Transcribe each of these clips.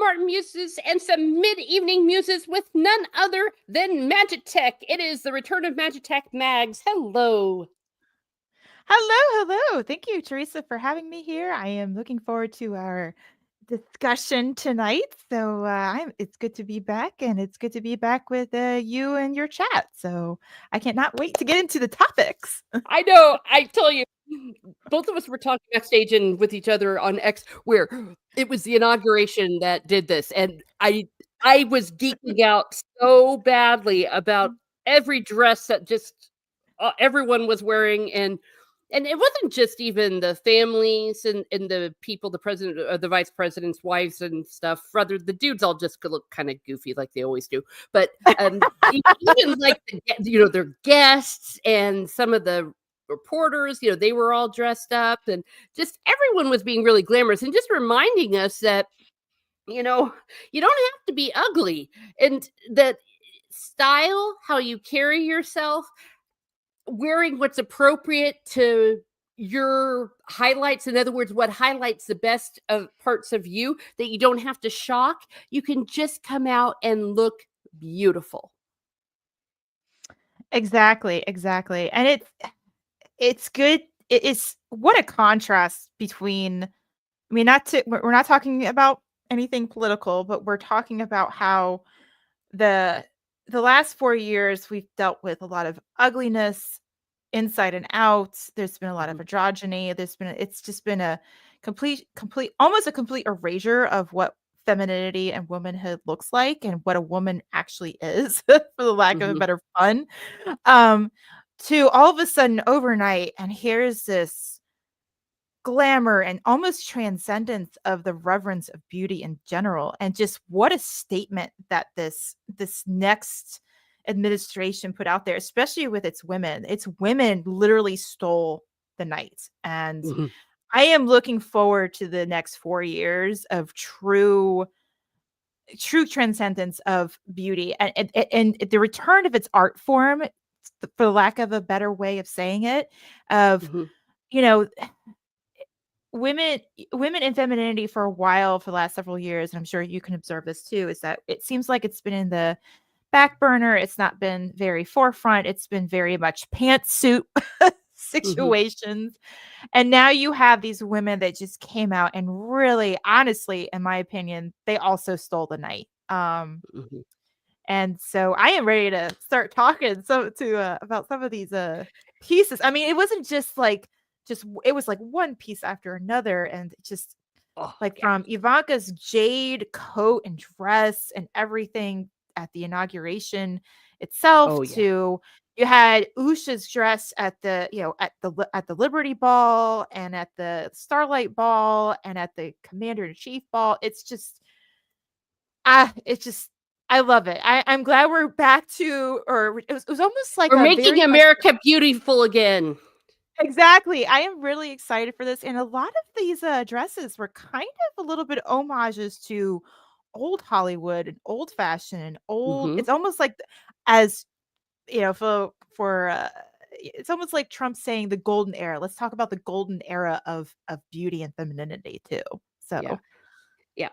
smart muses and some mid-evening muses with none other than Magitek. It is the return of Magitek Mags. Hello. Hello. Thank you, Teresa, for having me here. I am looking forward to our discussion tonight. It's good to be back, and it's good to be back with you and your chat. So I cannot wait to get into the topics. I know, I tell you, both of us were talking backstage and with each other on X, where it was the inauguration that did this, and I was geeking out so badly about every dress that just everyone was wearing, and it wasn't just even the families and the people, the president or the vice president's wives and stuff. Rather, the dudes all just look kind of goofy like they always do. But even like their guests and some of the reporters, they were all dressed up, and just everyone was being really glamorous and just reminding us that you don't have to be ugly, and that style, how you carry yourself, wearing what's appropriate to your highlights. In other words, what highlights the best of parts of you that you don't have to shock. You can just come out and look beautiful. Exactly. And it's good. It is what a contrast between. I mean, we're not talking about anything political, but we're talking about how the last 4 years we've dealt with a lot of ugliness inside and out. There's been a lot of androgyny. It's just been a complete almost a complete erasure of what femininity and womanhood looks like and what a woman actually is, for the lack of a better pun. To all of a sudden overnight, and here's this glamour and almost transcendence of the reverence of beauty in general, and just what a statement that this next administration put out there, especially with its women. Its women literally stole the night, and I am looking forward to the next 4 years of true transcendence of beauty, and the return of its art form, for lack of a better way of saying it, of you know women in femininity for a while, for the last several years, and I'm sure you can observe this too, is that it seems like it's been in the back burner. It's not been very forefront. It's been very much pantsuit situations. And now you have these women that just came out and really, honestly, in my opinion, they also stole the night. And so I am ready to start talking about some of these pieces. I mean, it wasn't just it was like one piece after another, and just from Ivanka's jade coat and dress and everything at the inauguration itself, to you had Usha's dress at the at the Liberty Ball, and at the Starlight Ball, and at the Commander-in-Chief Ball. It's just I love it. I'm glad we're back to, or it was almost like we're making America beautiful again. Exactly. I am really excited for this. And a lot of these dresses were kind of a little bit homages to old Hollywood and old fashion and old. It's almost like, as it's almost like Trump saying the golden era. Let's talk about the golden era of beauty and femininity too. So yeah.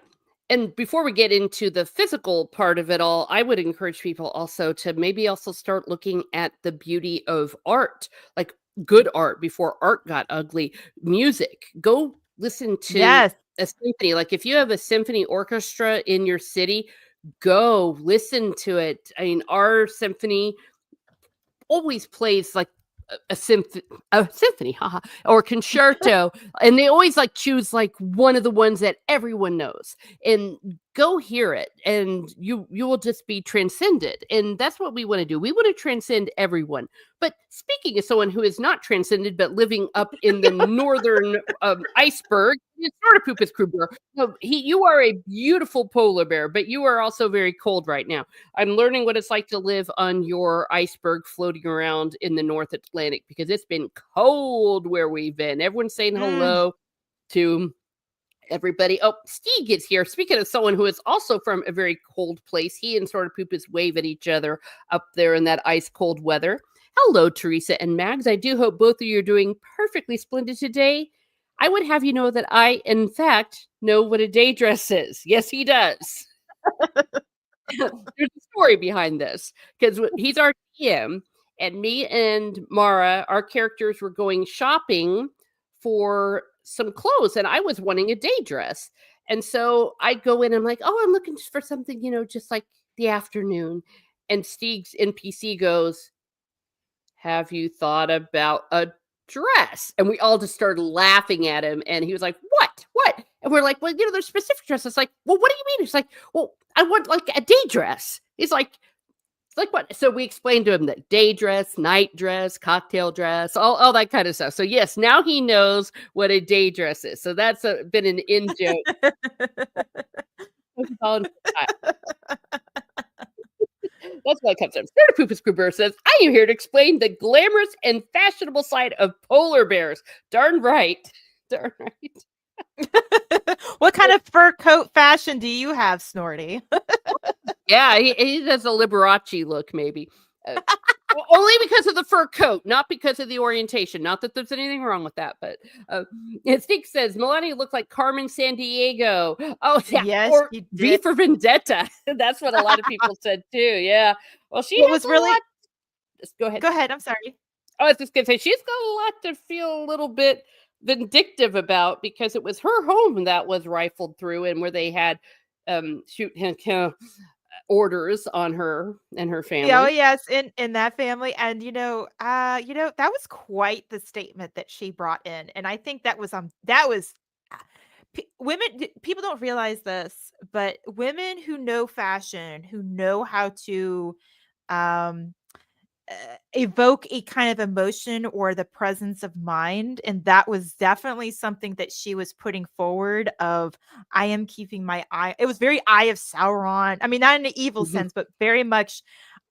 And before we get into the physical part of it all, I would encourage people also to maybe also start looking at the beauty of art, like good art before art got ugly. Music. Go listen to a symphony. Like if you have a symphony orchestra in your city, go listen to it. I mean, our symphony always plays like a symphony, haha, or concerto, and they always choose one of the ones that everyone knows, and go hear it, and you will just be transcended. And that's what we want to do. We want to transcend everyone. But speaking as someone who is not transcended but living up in the northern iceberg, sort of Pupa's crew bear. No, you are a beautiful polar bear, but you are also very cold right now. I'm learning what it's like to live on your iceberg floating around in the North Atlantic, because it's been cold where we've been. Everyone's saying hello to everybody. Oh, Steve is here. Speaking of someone who is also from a very cold place, he and Sort of Pupas wave at each other up there in that ice cold weather. Hello, Teresa and Mags. I do hope both of you are doing perfectly splendid today. I would have you know that I, in fact, know what a day dress is. Yes, he does. There's a story behind this because he's our TM, and me and Mara, our characters were going shopping for some clothes, and I was wanting a day dress. And so I go in, I'm like, oh, I'm looking for something, just like the afternoon. And Steve's NPC goes, have you thought about a dress? And we all just started laughing at him. And he was like, what? What? And we're like, well, there's specific dresses. Like, well, what do you mean? He's like, well, I want like a day dress. He's like what? So we explained to him that day dress, night dress, cocktail dress, all that kind of stuff. So yes, now he knows what a day dress is. So that's been an in joke. That's why it comes up. Spirit of Poopus Cooper says, I am here to explain the glamorous and fashionable side of polar bears. Darn right. Darn right. What kind of fur coat fashion do you have, Snorty? Yeah, he does a Liberace look, maybe. Only because of the fur coat, not because of the orientation. Not that there's anything wrong with that, but Stink says Melania looks like Carmen Sandiego. Oh, yeah, Yes, or you V did. for Vendetta. That's what a lot of people said too. Yeah. Well, she What has was really lot. Go ahead. Go ahead. I'm sorry. I was just gonna say she's got a lot to feel a little bit vindictive about because it was her home that was rifled through and where they had orders on her and her family. Oh yes, in that family, and that was quite the statement that she brought in, and I think that was people don't realize this, but women who know fashion, who know how to um evoke a kind of emotion or the presence of mind, and that was definitely something that she was putting forward of, I am keeping my eye, it was very Eye of Sauron. I mean, not in an evil Mhm. sense, but very much,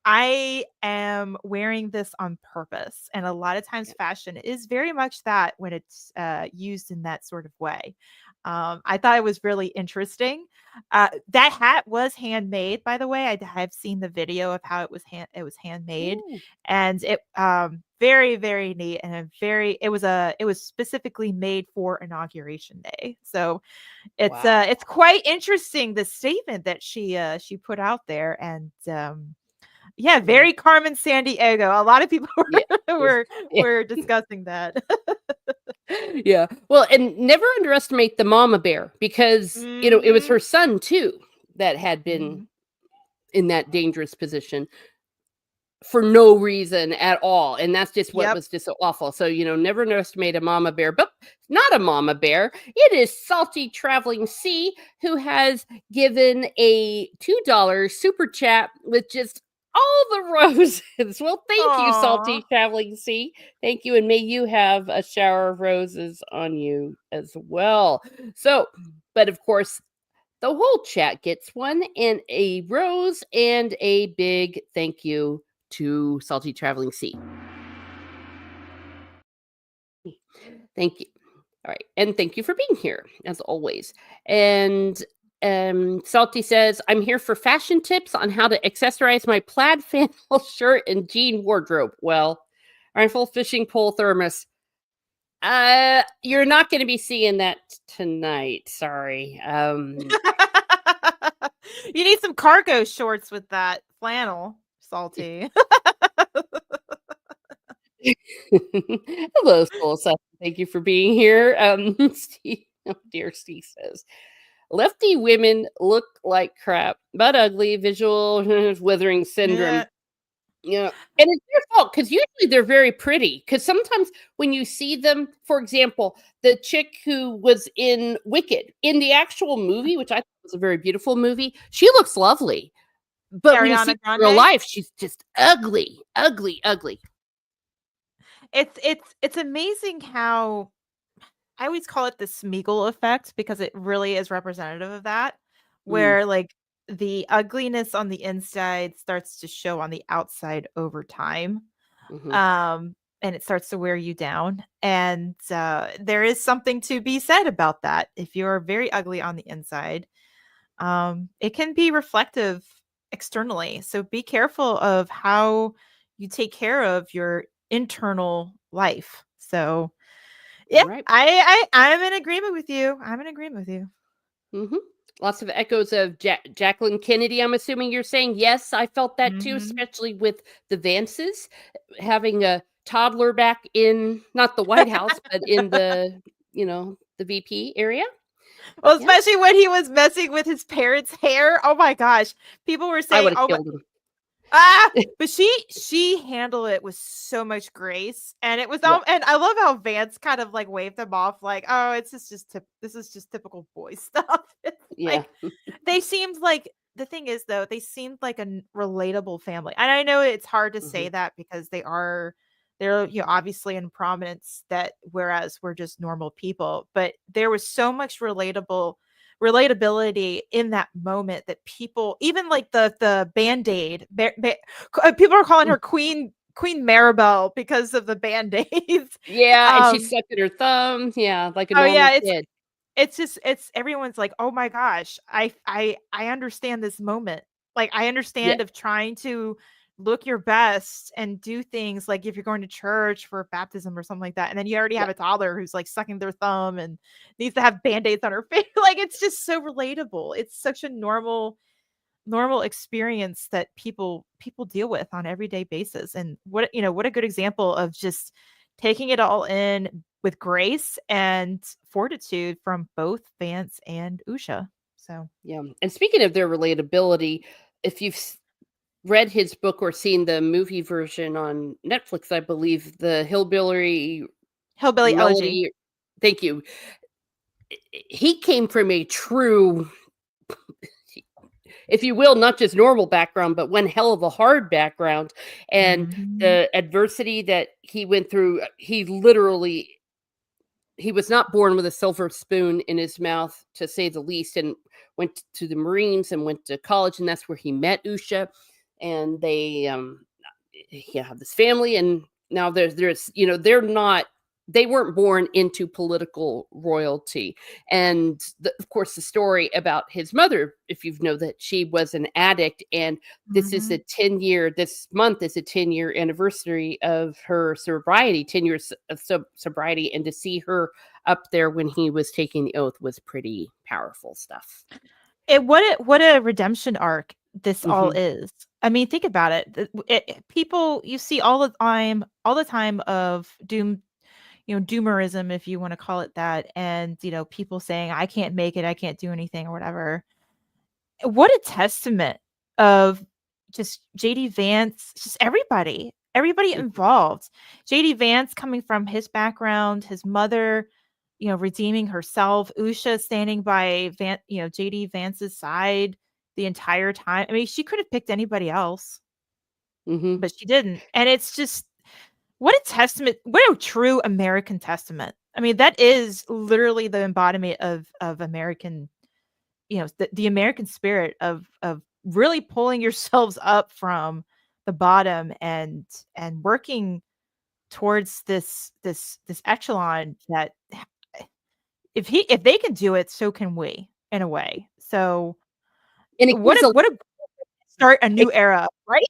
I am wearing this on purpose. And a lot of times fashion is very much that when it's used in that sort of way. I thought it was really interesting. That hat was handmade, by the way. Have seen the video of how it was handmade, Ooh, and it very, very neat, and it was specifically made for Inauguration Day. So wow. it's quite interesting, the statement that she put out there. And yeah, Mhm. very Carmen Sandiego. A lot of people Yeah. were Yeah. were discussing that. Yeah. Well, and never underestimate the mama bear because, it was Mhm. her son too that had been Mhm. in that dangerous position for no reason at all. And that's just what Yep. was just so awful. So, never underestimate a mama bear, but not a mama bear. It is Salty Traveling Sea who has given a $2 super chat with just all the roses. Well, thank you, Aw. Salty Traveling Sea. Thank you. And may you have a shower of roses on you as well. So, but of course, the whole chat gets one and a rose and a big thank you to Salty Traveling Sea. Thank you. All right. And thank you for being here, as always. And Salty says, I'm here for fashion tips on how to accessorize my plaid flannel shirt and jean wardrobe. Well, rifle fishing pole thermos. You're not going to be seeing that tonight. Sorry. You need some cargo shorts with that flannel, Salty. Hello, Soul Session. Thank you for being here. Steve, oh dear, Steve says, lefty women look like crap, but ugly, visual withering syndrome. Yeah. Yeah. And it's their fault because usually they're very pretty. Because sometimes when you see them, for example, the chick who was in Wicked, in the actual movie, which I thought was a very beautiful movie, she looks lovely. But when you see Ariana her in real Grande? life, she's just ugly, ugly, ugly. It's amazing how I always call it the Smeagol effect because it really is representative of that, Mm, where like the ugliness on the inside starts to show on the outside over time. hmm Um, and it starts to wear you down. And there is something to be said about that. If you're very ugly on the inside, it can be reflective externally. So be careful of how you take care of your internal life. So Yeah, All right. I'm in agreement with you. I'm in agreement with you. Mm-hmm. Lots of echoes of Jacqueline Kennedy. I'm assuming you're saying yes. I felt that too, Mhm. especially with the Vances having a toddler back in not the White House, but in the VP area. Well, Yeah, especially when he was messing with his parents' hair. Oh my gosh. People were I saying, would have "Oh my." killed him. But she handled it with so much grace, and it was Yeah, all. And I love how Vance kind of like waved them off, like, "Oh, it's just this is just typical boy stuff." It's yeah, like they seemed like the thing is though they seemed like a relatable family, and I know it's hard to hmm say that because they're obviously in prominence, that whereas we're just normal people, but there was so much relatability in that moment that people, even like the band-aid people are calling her Queen Maribel because of the band-aids. yeah. And she um sucked at her thumb. Yeah, like a oh normal yeah, kid. it's just it's everyone's like, "Oh my gosh, I understand this moment." Like, I Yeah, understand of trying to look your best and do things like if you're going to church for baptism or something like that, and then you already yeah. have a toddler who's, like, sucking their thumb and needs to have Band-Aids on her face. Like, it's just so relatable. It's such a normal experience that people deal with on everyday basis, and what a good example of just taking it all in with grace and fortitude from both Vance and Usha. So Yeah. And speaking of their relatability, if you've read his book or seen the movie version on Netflix, I believe the Hillbilly Hillbilly Elegy. Melody. Thank you. He came from a true, if you will, not just normal background, but one hell of a hard background. And Mhm. the adversity that he went through, he was not born with a silver spoon in his mouth, to say the least, and went to the Marines and went to college, and that's where he met Usha. And he have this family, and now they're not, they weren't born into political royalty. And of course the story about his mother, if you know that she was an addict, and Mhm. this month is a 10-year anniversary of her sobriety, 10 years of sobriety, and to see her up there when he was taking the oath was pretty powerful stuff. What a redemption arc this all Hmm. is. I mean, think about it. People you see all the time of doomerism, if you want to call it that, and people saying, "I can't make it, I can't do anything," or whatever. What a testament of just JD Vance, just everybody Hmm. involved. JD Vance coming from his background, his mother, redeeming herself, Usha standing by JD Vance's side the entire time. I mean, she could have picked anybody else, Hmm. but she didn't. And it's just what a testament, what a true American testament. I mean, that is literally the embodiment of American, the American spirit of really pulling yourselves up from the bottom and working towards this echelon that if they can do it, so can we, in a way. So And it gives what a start a new era, right?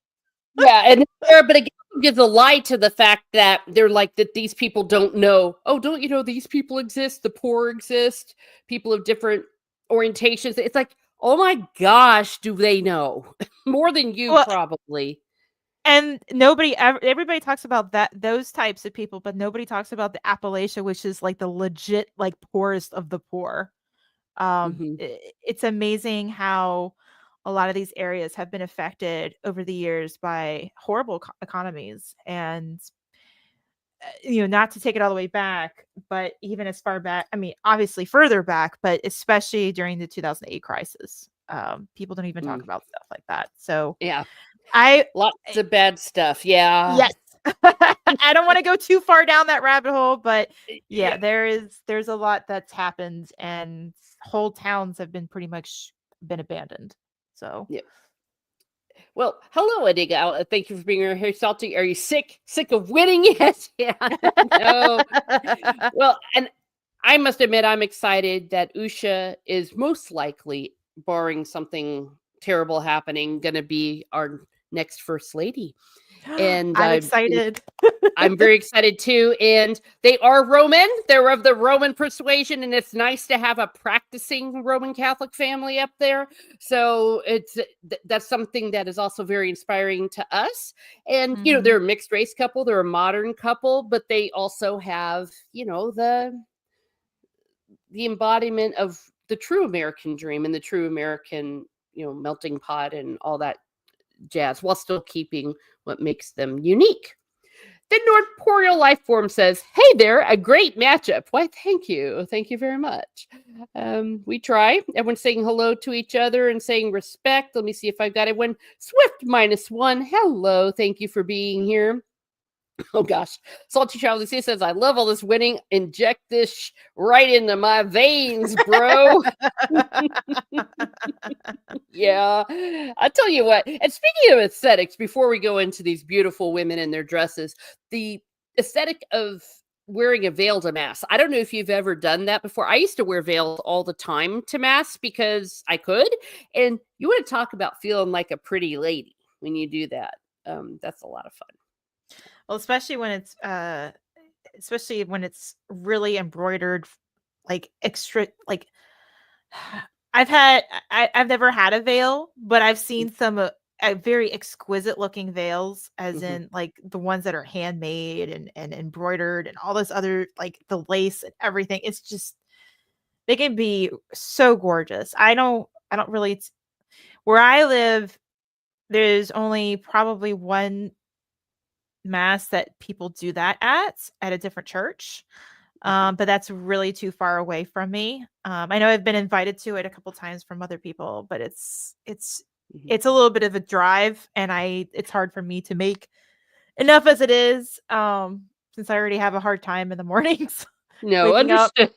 Yeah, and but it gives a lie to the fact that they're like that these people don't know. Oh, don't you know these people exist? The poor exist. People of different orientations. It's like, oh my gosh, do they know more than you Well, probably? and everybody talks about those types of people, but nobody talks about the Appalachia, which is like the legit like poorest of the poor. Hmm. It's amazing how a lot of these areas have been affected over the years by horrible economies, and not to take it all the way back, but even as far back, I mean, obviously further back, but especially during the 2008 crisis. People don't even talk Mm, about stuff like that. So yeah, I lots of bad stuff. Yeah, yes. I don't want to go too far down that rabbit hole, but yeah, yeah, there's a lot that's happened, and whole towns have been pretty much been abandoned. So yeah. Well, hello, Adiga. Thank you for being here, Salty. Are you sick? Sick of winning? Yes. Yeah. No. Well, and I must admit, I'm excited that Usha is most likely, barring something terrible happening, going to be our next First Lady. And I'm excited. I'm very excited too. And they are Roman. They're of the Roman persuasion, and it's nice to have a practicing Roman Catholic family up there. So that's something that is also very inspiring to us. And they're a mixed race couple, they're a modern couple, but they also have the embodiment of the true American dream and the true American melting pot and all that jazz, while still keeping what makes them unique. The Norporeal life form says, "Hey there, a great matchup." Why, thank you. Thank you very much. We try. Everyone's saying hello to each other and saying respect. Let me see if I've got it. When Swift -1, hello. Thank you for being here. Oh gosh. Salty Traveling Sea says, "I love all this winning. Inject this right into my veins, bro." Yeah. I'll tell you what. And speaking of aesthetics, before we go into these beautiful women in their dresses, the aesthetic of wearing a veil to mass. I don't know if you've ever done that before. I used to wear veils all the time to mass because I could. And you want to talk about feeling like a pretty lady when you do that. That's a lot of fun. Well, especially when it's really embroidered, like extra, like I've never had a veil, but I've seen some very exquisite looking veils, as in like the ones that are handmade and embroidered and all this other, like the lace and everything. It's just, they can be so gorgeous. I don't really, where I live, there's only probably one mass that people do that at a different church. But that's really too far away from me. I know I've been invited to it a couple times from other people, but it's a little bit of a drive, and it's hard for me to make enough as it is, since I already have a hard time in the mornings. No, waking up, understood.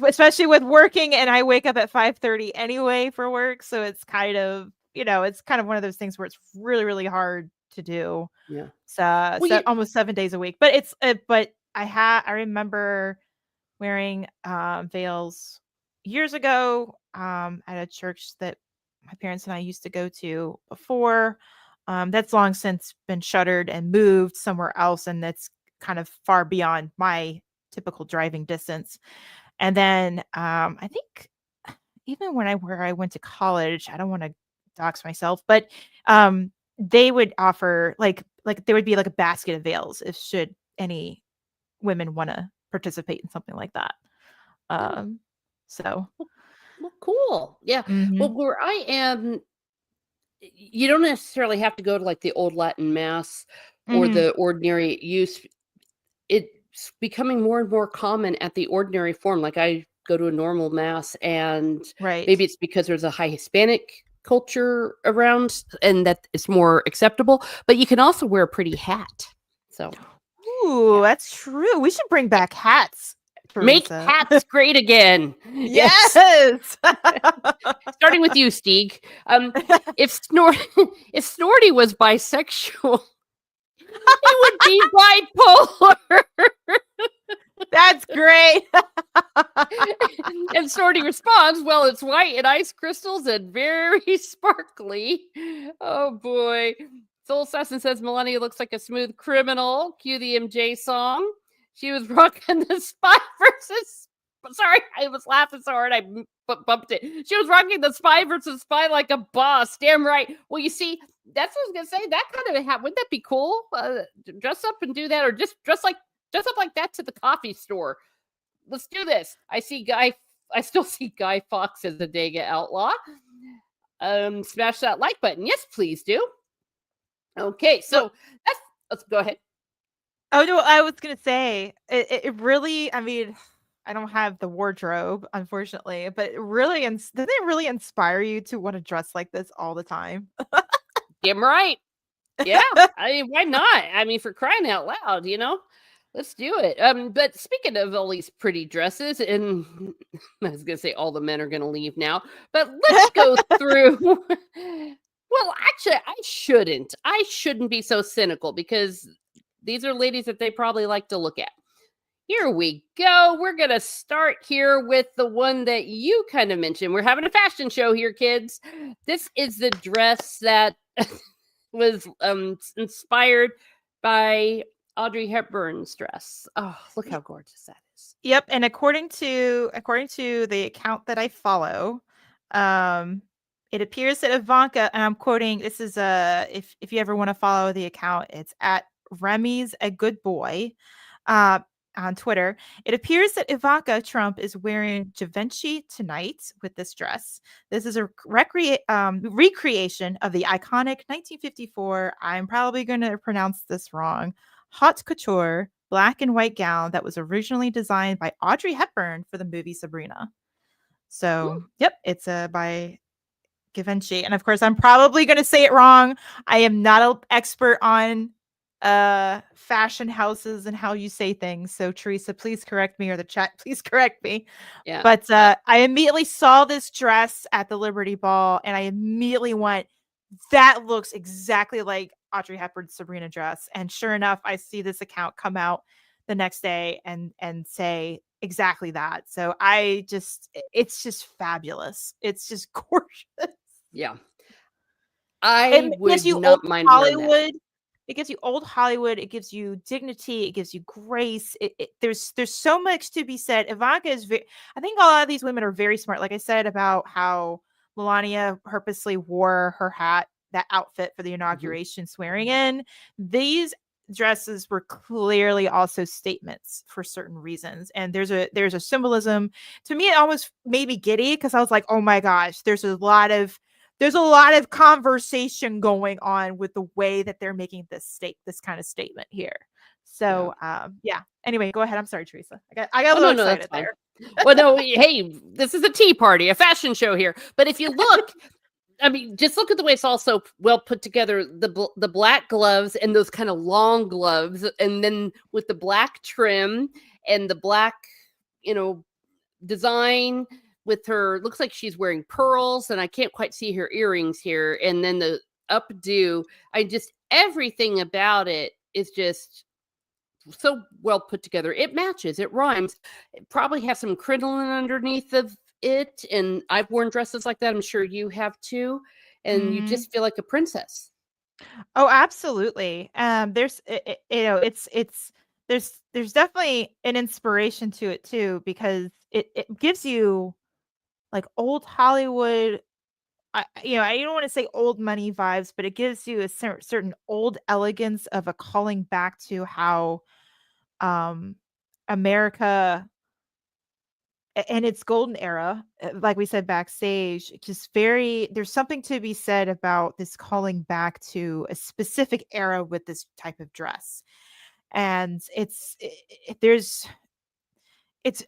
especially with working, and I wake up at 5:30 anyway for work, so it's kind of one of those things where it's really, really hard to do. Yeah. So almost 7 days a week. But I remember wearing veils years ago at a church that my parents and I used to go to before. That's long since been shuttered and moved somewhere else, and that's kind of far beyond my typical driving distance. And then I think even where I went to college, I don't want to dox myself, but they would offer like there would be like a basket of veils if should any women want to participate in something like that. So Well, cool. Yeah. Well, where I am, you don't necessarily have to go to like the old Latin mass or the ordinary use. It's becoming more and more common at the ordinary form. Like I go to a normal mass, and right. maybe it's because there's a high Hispanic culture around and that it's more acceptable, but you can also wear a pretty hat. So ooh, that's true. We should bring back hats. Make hats great again. Yes. Starting with you, Stieg. If Snorty was bisexual, he would be bipolar. That's great. And Snorty responds, "Well, it's white and ice crystals and very sparkly." Oh boy. Soul Assassin says Melania looks like a smooth criminal. Cue the MJ song. She was rocking the Spy versus. Sorry, I was laughing so hard I bumped it. She was rocking the Spy versus Spy like a boss. Damn right. Well, you see, that's what I was gonna say. That kind of wouldn't that be cool? Dress up and do that, or just dress up like that to the coffee store. Let's do this. I still see Guy Fawkes as a Dega outlaw. Smash that like button. Yes, please do. Okay, so let's go ahead. Oh no, I was gonna say it really. I mean, I don't have the wardrobe, unfortunately, but it really does it really inspire you to want to dress like this all the time? Damn right. Yeah. I mean, why not? I mean, for crying out loud, let's do it. But speaking of all these pretty dresses, and I was gonna say all the men are gonna leave now, but let's go through. Well, actually, I shouldn't be so cynical, because these are ladies that they probably like to look at. Here we go. We're going to start here with the one that you kind of mentioned. We're having a fashion show here, kids. This is the dress that was inspired by Audrey Hepburn's dress. Oh, look how gorgeous that is. Yep, and according to the account that I follow, it appears that Ivanka, and I'm quoting, this is if you ever want to follow the account, it's at Remy's a good boy on Twitter. It appears that Ivanka Trump is wearing Givenchy tonight with this dress. This is a recreation of the iconic 1954, I'm probably going to pronounce this wrong, haute couture black and white gown that was originally designed by Audrey Hepburn for the movie Sabrina. So, yep, it's by Givenchy. And of course, I'm probably going to say it wrong. I am not an expert on fashion houses and how you say things. So, Teresa, please correct me, or the chat, please correct me. Yeah. But I immediately saw this dress at the Liberty Ball, and I immediately went, that looks exactly like Audrey Hepburn's Sabrina dress. And sure enough, I see this account come out the next day and say exactly that. So it's just fabulous. It's just gorgeous. Yeah. I would not mind wearing that. It gives you old Hollywood. It gives you dignity. It gives you grace. There's so much to be said. Ivanka is I think a lot of these women are very smart. Like I said about how Melania purposely wore her hat, that outfit for the inauguration swearing in. These dresses were clearly also statements for certain reasons. And there's a symbolism. To me, it almost made me giddy because I was like, oh my gosh, there's a lot of conversation going on with the way that they're making this kind of statement here. So yeah. Anyway, go ahead. I'm sorry, Teresa. I got a little excited there. Well, no, hey, this is a tea party, a fashion show here. But if you look, I mean, just look at the way it's also well put together. The black gloves and those kind of long gloves, and then with the black trim and the black, design with her, looks like she's wearing pearls, and I can't quite see her earrings here. And then the updo, everything about it is just so well put together. It matches, it rhymes. It probably has some crinoline underneath of it, and I've worn dresses like that. I'm sure you have too, and you just feel like a princess. Oh, absolutely. There's there's definitely an inspiration to it too, because it gives you like old Hollywood. I don't want to say old money vibes, but it gives you a certain old elegance of a calling back to how America and its golden era, like we said backstage, there's something to be said about this calling back to a specific era with this type of dress. And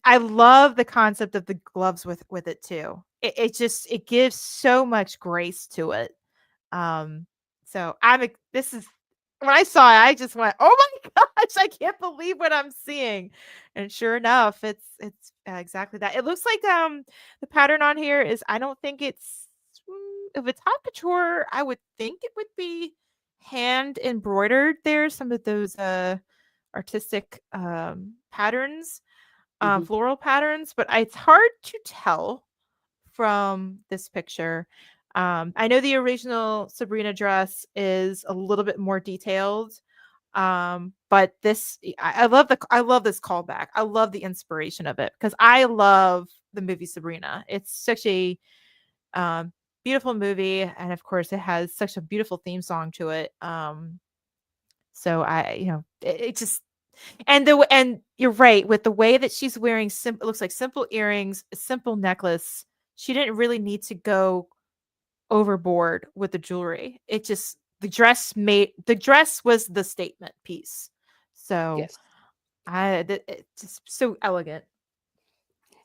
I love the concept of the gloves with it too. It gives so much grace to it. So this is, when I saw it, I just went, "Oh my gosh, I can't believe what I'm seeing." And sure enough, it's exactly that. It looks like the pattern on here is, I don't think it's, if it's haute couture, I would think it would be hand embroidered there, some of those artistic patterns, floral patterns, but it's hard to tell from this picture. I know the original Sabrina dress is a little bit more detailed, but this, I love this callback. I love the inspiration of it because I love the movie Sabrina. It's such a beautiful movie, and of course, it has such a beautiful theme song to it. So it just, and you're right with the way that she's wearing it looks like simple earrings, a simple necklace. She didn't really need to go overboard with the jewelry. The dress was the statement piece. So Yes. it's just so elegant.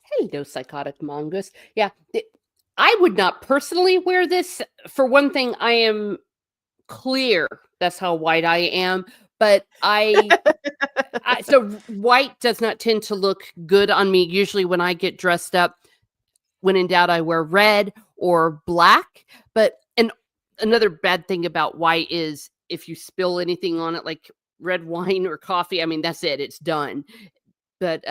Hello, psychotic mongoose. Yeah, I would not personally wear this. For one thing, I am clear. That's how white I am. But so white does not tend to look good on me. Usually when I get dressed up, when in doubt, I wear red or black. But another bad thing about white is if you spill anything on it, like red wine or coffee, I mean, that's it. It's done. But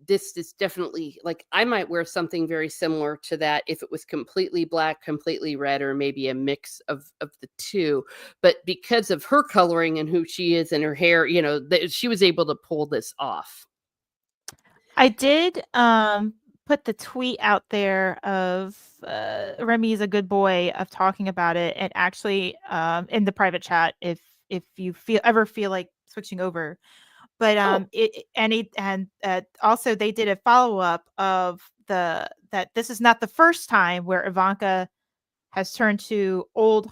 this is definitely like I might wear something very similar to that if it was completely black, completely red, or maybe a mix of the two. But because of her coloring and who she is and her hair, she was able to pull this off. I did put the tweet out there of Remy is a good boy of talking about it, and actually in the private chat if you ever feel like switching over. But Oh, also they did a follow-up of that this is not the first time where Ivanka has turned to old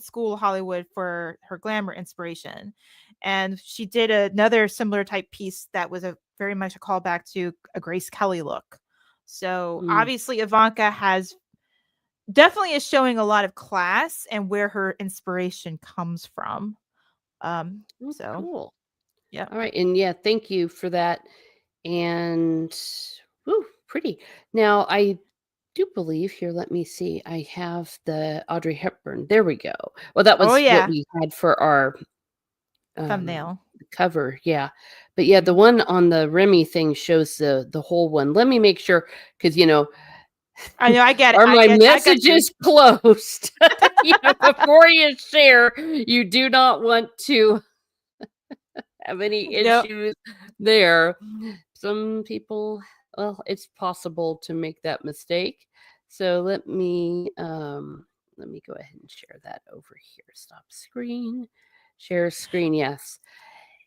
school Hollywood for her glamour inspiration. And she did another similar type piece that was a very much a callback to a Grace Kelly look. So mm, obviously Ivanka has definitely is showing a lot of class and where her inspiration comes from. oh, So cool. yeah. All right, and yeah, thank you for that. And woo, pretty. Now I do believe here. Let me see. I have the Audrey Hepburn. There we go. Well, that Oh was what yeah. we had for our Thumbnail. cover. Yeah, but yeah, the Mhm. one on the Remy thing shows the whole one. Let me make sure because I know, I get it. are my I got you. messages closed? Before you share, you do not want to have any No. issues there. Some people, well, it's possible to make that mistake. So let me go ahead and share that over here. Stop screen. Share screen, yes.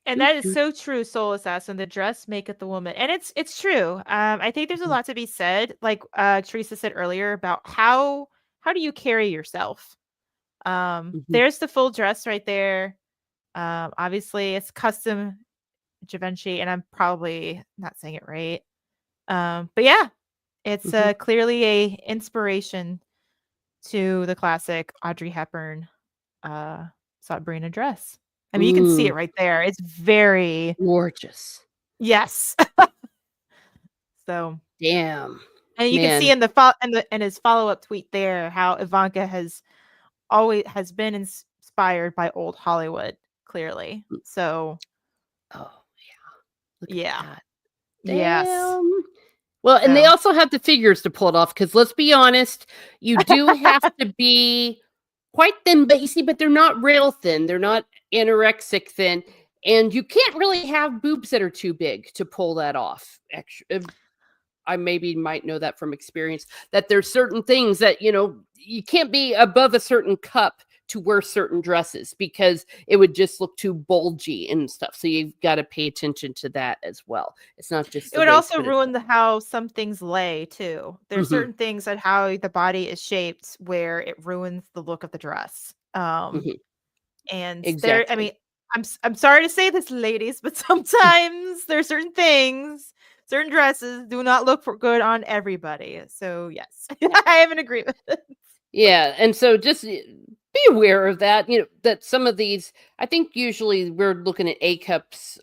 And Doo, that is doo, so true, Soul Assassin. The dress maketh the woman. And it's true. I think there's a mhm, lot to be said, like Teresa said earlier, about how do you carry yourself? mhm, There's the full dress right there. Obviously it's custom Givenchy, and I'm probably not saying it right. But yeah, it's mhm, clearly a inspiration to the classic Audrey Hepburn Sabrina dress. I mean, you can see mm, it right there. It's very gorgeous. yes. So, Damn, and you can see man. in in his follow-up tweet there how Ivanka has been inspired by old Hollywood, clearly. So, Oh, look at yeah. that. Yes. Damn. Well, and they So, also have the figures to pull it off because let's be honest, you do have to be quite thin, but you see, but they're not real thin. They're not anorexic thin. And you can't really have boobs that are too big to pull that off. Actually, I maybe might know that from experience that there's certain things that, you can't be above a certain cup to wear certain dresses because it would just look too bulgy and stuff. So you've got to pay attention to that as well. It's not just it the would waist, also but it's ruin how some things lay too. There's mhm, certain things that how the body is shaped where it ruins the look of the dress. mhm, And there I exactly. mean, I'm sorry to say this, ladies, but sometimes there's certain things, certain dresses do not look for good on everybody. So yes, I have an agreement. Yeah, and so just be aware of that. That some of these, I think usually we're looking at A cups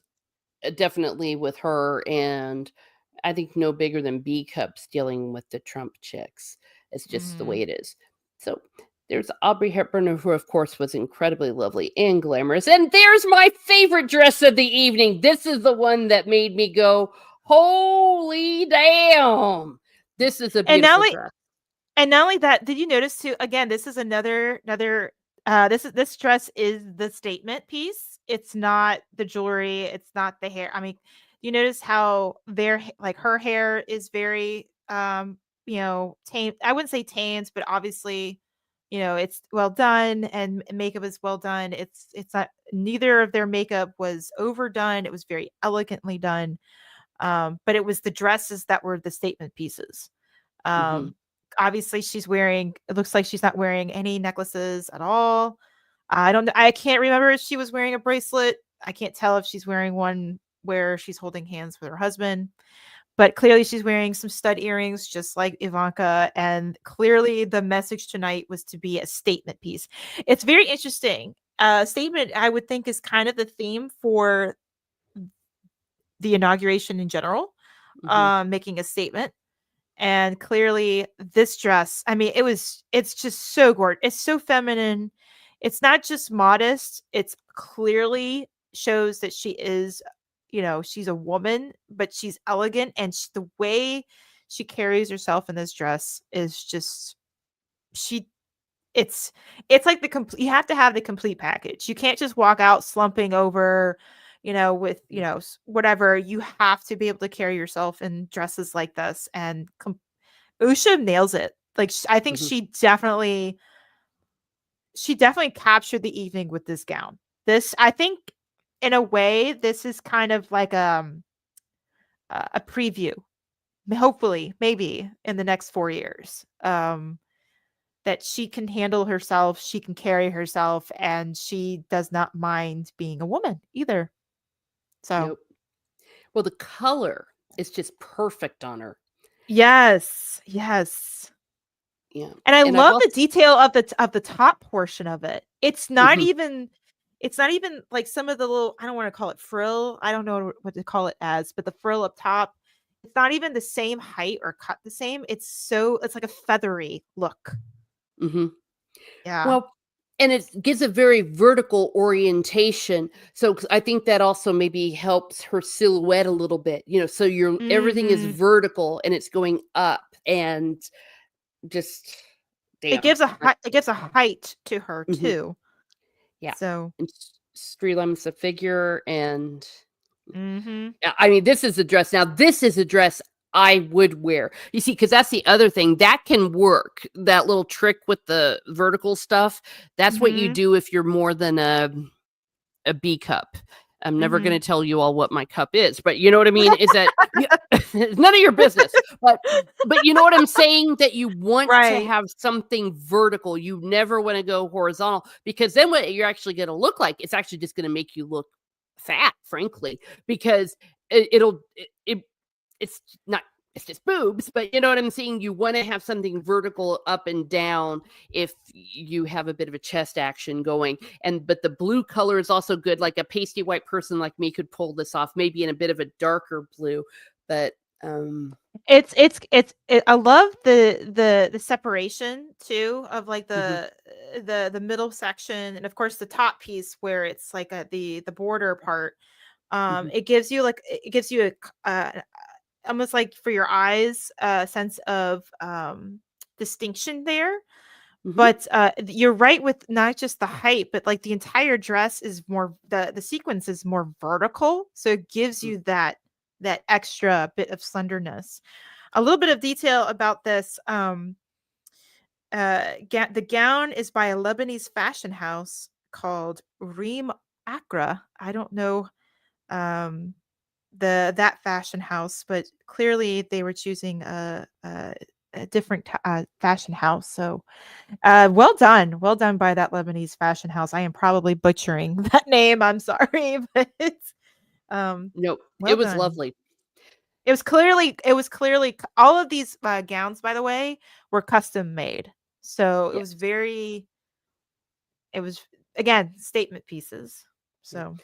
definitely with her, and I think no bigger than B cups dealing with the Trump chicks. It's just the Mhm. way it is. So there's Aubrey Hepburn, who of course was incredibly lovely and glamorous. And there's my favorite dress of the evening. This is the one that made me go, "Holy damn! This is a And not beautiful only dress." and not only that, did you notice too? Again, this is another. This dress is the statement piece. It's not the jewelry. It's not the hair. I mean, you notice how like her hair is very tame. I wouldn't say tamed, but obviously, it's well done, and makeup is well done. It's not, neither of their makeup was overdone. It was very elegantly done. But it was the dresses that were the statement pieces. Hmm. Um, Obviously it looks like she's not wearing any necklaces at all. I can't remember if she was wearing a bracelet. I can't tell if she's wearing one where she's holding hands with her husband, but clearly she's wearing some stud earrings just like Ivanka, and clearly the message tonight was to be a statement piece. It's very interesting. Statement, I would think, is kind of the theme for the inauguration in general, Hmm. making a statement. And clearly this dress, I mean, it's just so gorgeous. It's so feminine. It's not just modest, it's clearly shows that she is, she's a woman, but she's elegant, and the way she carries herself in this dress is just she it's like the complete, you have to have the complete package. You can't just walk out slumping over, with, whatever. You have to be able to carry yourself in dresses like this, and Usha nails it. Like, I think Mhm. she definitely captured the evening with this gown. This, I think, in a way, this is kind of like a preview, hopefully, maybe in the next 4 years. That she can handle herself, she can carry herself, and she does not mind being a woman either. So, Nope. Well, the color is just perfect on her. yes, yes. Yeah. And I And I've love also the detail of the top portion of it. Mhm. It's not even like some of the little, I don't want to call it frill. I don't know what to call it as, but the frill up top, it's not even the same height or cut the same. It's like a feathery look. Mhm. Yeah. Well, and it gives a very vertical orientation. So 'cause I think that also maybe helps her silhouette a little bit. So everything is Mhm. vertical and it's going up and just damn. It gives a height to her Mhm. too. Yeah. So, And streamlines the figure and mhm. I mean, this is a dress. Now, this is a dress I would wear. You see, because that's the other thing that can work. That little trick with the vertical stuff. That's what you Mhm. do if you're more than a B cup. I'm never going Mhm. to tell you all what my cup is, but you know what I mean. Is that it's none of your business? But you know what I'm saying? That you want to Right. have something vertical. You never want to go horizontal because then what you're actually going to look like, it's actually just going to make you look fat, frankly, because it's not it's just boobs, but you know what I'm saying? You want to have something vertical up and down if you have a bit of a chest action going. But the blue color is also good. Like a pasty white person like me could pull this off, maybe in a bit of a darker blue. But I love the separation too of like mhm, the middle section, and of course the top piece where it's like the border part. mhm, It gives you almost like for your eyes a sense of distinction there. mhm, But you're right with not just the height, but like the entire dress is more, the sequence is more vertical, so it gives mm, you that extra bit of slenderness. A little bit of detail about this. The gown is by a Lebanese fashion house called Reem Akra. I don't know um, that fashion house, but clearly they were choosing a different fashion house. So, well done by that Lebanese fashion house. I am probably butchering that name. I'm sorry, but nope. It well was done. lovely. All of these gowns, by the way, were custom made. So Yes. it was, again, statement pieces. Yeah. So,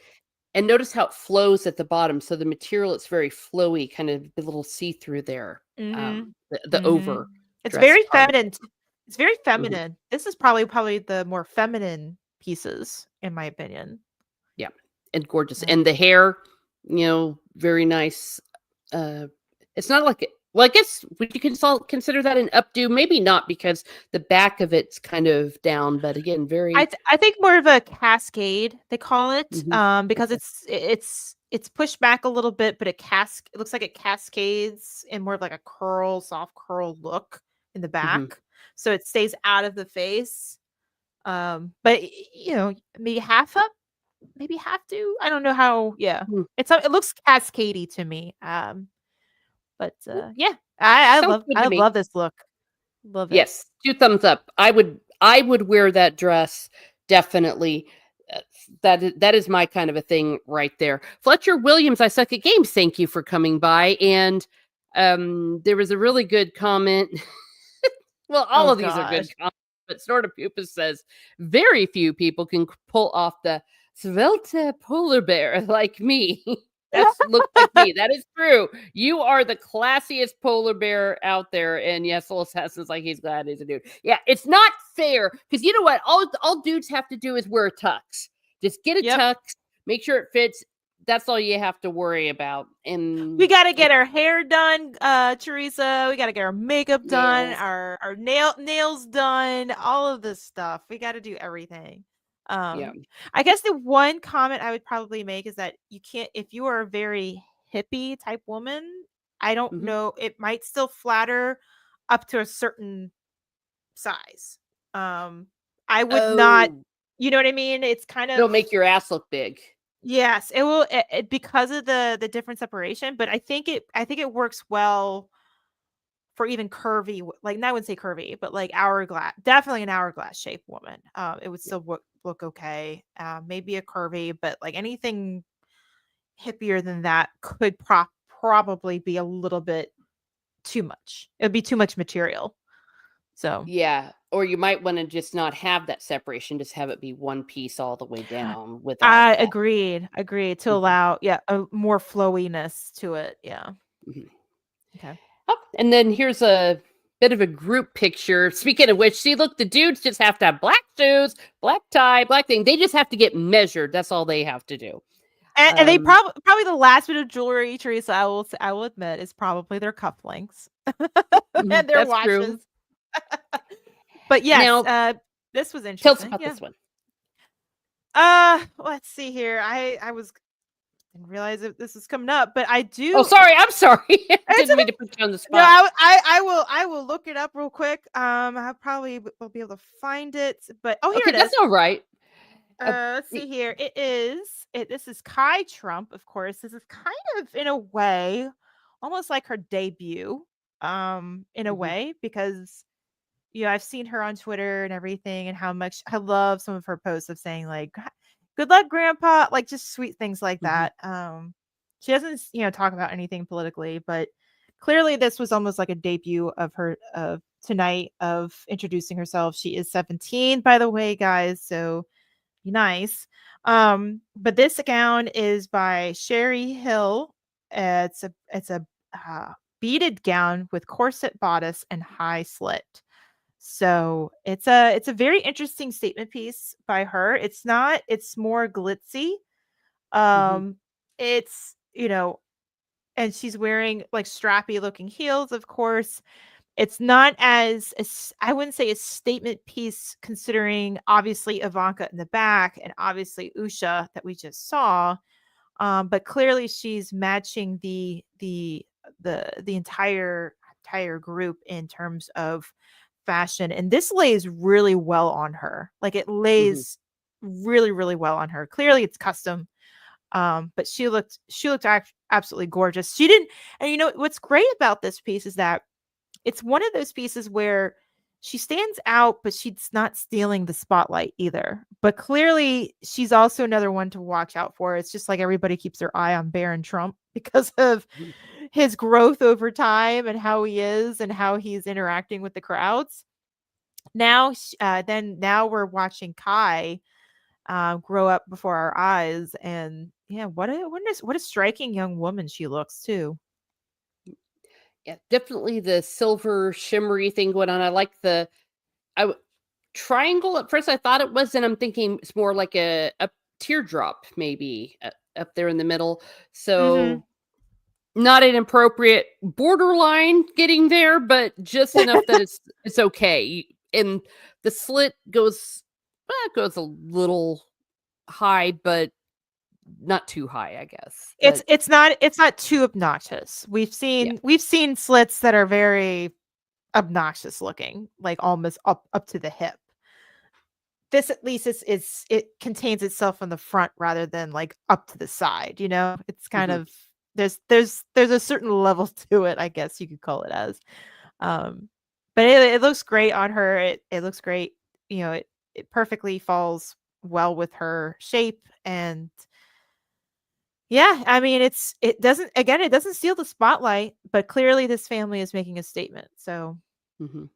And notice how it flows at the bottom. So the material is very flowy, kind of a little see through there. mhm. The Mhm. over It's dress very part. feminine. It's very Mhm. feminine. This is probably the more feminine pieces, in my opinion. Yeah, and gorgeous, Yeah. and the hair, very nice. Uh, it's not like well, I guess would you consider that an updo? Maybe not because the back of it's kind of down, but again, very I think more of a cascade, they call it, mhm, because okay, it's pushed back a little bit, but it looks like it cascades in more of like a soft curl look in the mhm, back, so it stays out of the face. But maybe half up, maybe half do. I don't know how. Yeah, mm, it looks cascady to me. But mm, yeah, sounds good to I me. love this look. Love it. Yes, 2 thumbs up. I would wear that dress definitely. Uh, that is my kind of a thing right there. Fletcher Williams, I suck at games. Thank you for coming by. And there was a really good comment. Well, all Oh of these are good gosh. comments, but Snorta Pupa says very few people can pull off the svelte polar bear like me. That's looks like me. That is true. You are the classiest polar bear out there. And yes, Soul Assassin's like he's glad he's a dude. Yeah, it's not fair because you know what? All dudes have to do is wear a tux. Just get a Yep. tux, make sure it fits. that's all you have to worry about. And We got to get our hair done, Teresa. We got to get our makeup done, nails. our nails done, all of this stuff. We got to do everything. Yeah. I guess the one comment I would probably make is that you can't, if you are a very hippie type woman, I don't Hmm. know, it might still flatter up to a certain size. I would not, Oh, you know what I mean? It's kind it'll of, make your ass look big. yes, it will, because of the different separation, but I think it works well for even curvy, like, I wouldn't say curvy, but like hourglass, definitely an hourglass shaped woman. It would Yeah. still look okay. Maybe a curvy, but like anything hippier than that could probably be a little bit too much. It would be too much material. So Yeah. Or you might want to just not have that separation, just have it be one piece all the way down without I that. agreed to Mhm, allow, yeah, a more flowiness to it. Yeah. mhm. Okay. Oh, and then here's a bit of a group picture. Speaking of which, see, look, the dudes just have to have black shoes, black tie, black thing. They just have to get measured. That's all they have to do. And they Um, probably the last bit of jewelry, Teresa, I will admit, is probably their cufflinks and their that's true. watches. But yes, Now, this was tell us interesting. about Yeah. this one. Let's see here. I was didn't realize that this was coming up, but I Oh, do. sorry. I'm sorry. It's Didn't mean okay. to put you on the No, spot. I will look it up real quick. I probably will be able to find it, but oh, here Okay, it is. that's all right. Uh, Let's see here. This is Kai Trump, of course. This is kind of in a way almost like her debut, in a mhm, way, because I've seen her on Twitter and everything, and how much I love some of her posts of saying like good luck grandpa, like just sweet things like mhm, that. She doesn't, talk about anything politically, but clearly this was almost like a debut of her of tonight of introducing herself. She is 17, by the way, guys, so be nice. But this gown is by Sherry Hill. It's a beaded gown with corset bodice and high slit. So it's a very interesting statement piece by her. It's more glitzy. mhm, Um, it's and she's wearing like strappy looking heels, of course. It's not I wouldn't say a statement piece, considering obviously Ivanka in the back and obviously Usha that we just saw. But clearly she's matching the entire group in terms of fashion, and this lays really well on her. Like, it mhm. lays really, really well on her. Clearly it's custom. But she looked absolutely gorgeous. She didn't And what's great about this piece is that it's one of those pieces where she stands out, but she's not stealing the spotlight either. But clearly, she's also another one to watch out for. It's just like everybody keeps their eye on Barron Trump because of Mhm. his growth over time and how he is and how he's interacting with the crowds. Now we're watching Kai grow up before our eyes, and yeah, what a striking young woman she looks too. Yeah, definitely the silver shimmery thing going on. I like the I w- triangle at first. I thought it was, and I'm thinking it's more like a teardrop, maybe up there in the middle. Hmm. So not an appropriate borderline getting there, but just enough that it's okay. And the slit goes a little high, but not too high, I guess. It's But it's not too obnoxious. yeah. We've seen slits that are very obnoxious looking, like almost up to the hip. This at least it contains itself in the front rather than like up to the side, It's kind Mhm, of there's a certain level to it, I guess you could call it as. Um but it looks great on her. It looks great. It perfectly falls well with her shape, and yeah, I mean, it doesn't steal the spotlight, but clearly this family is making a statement. So, mhm.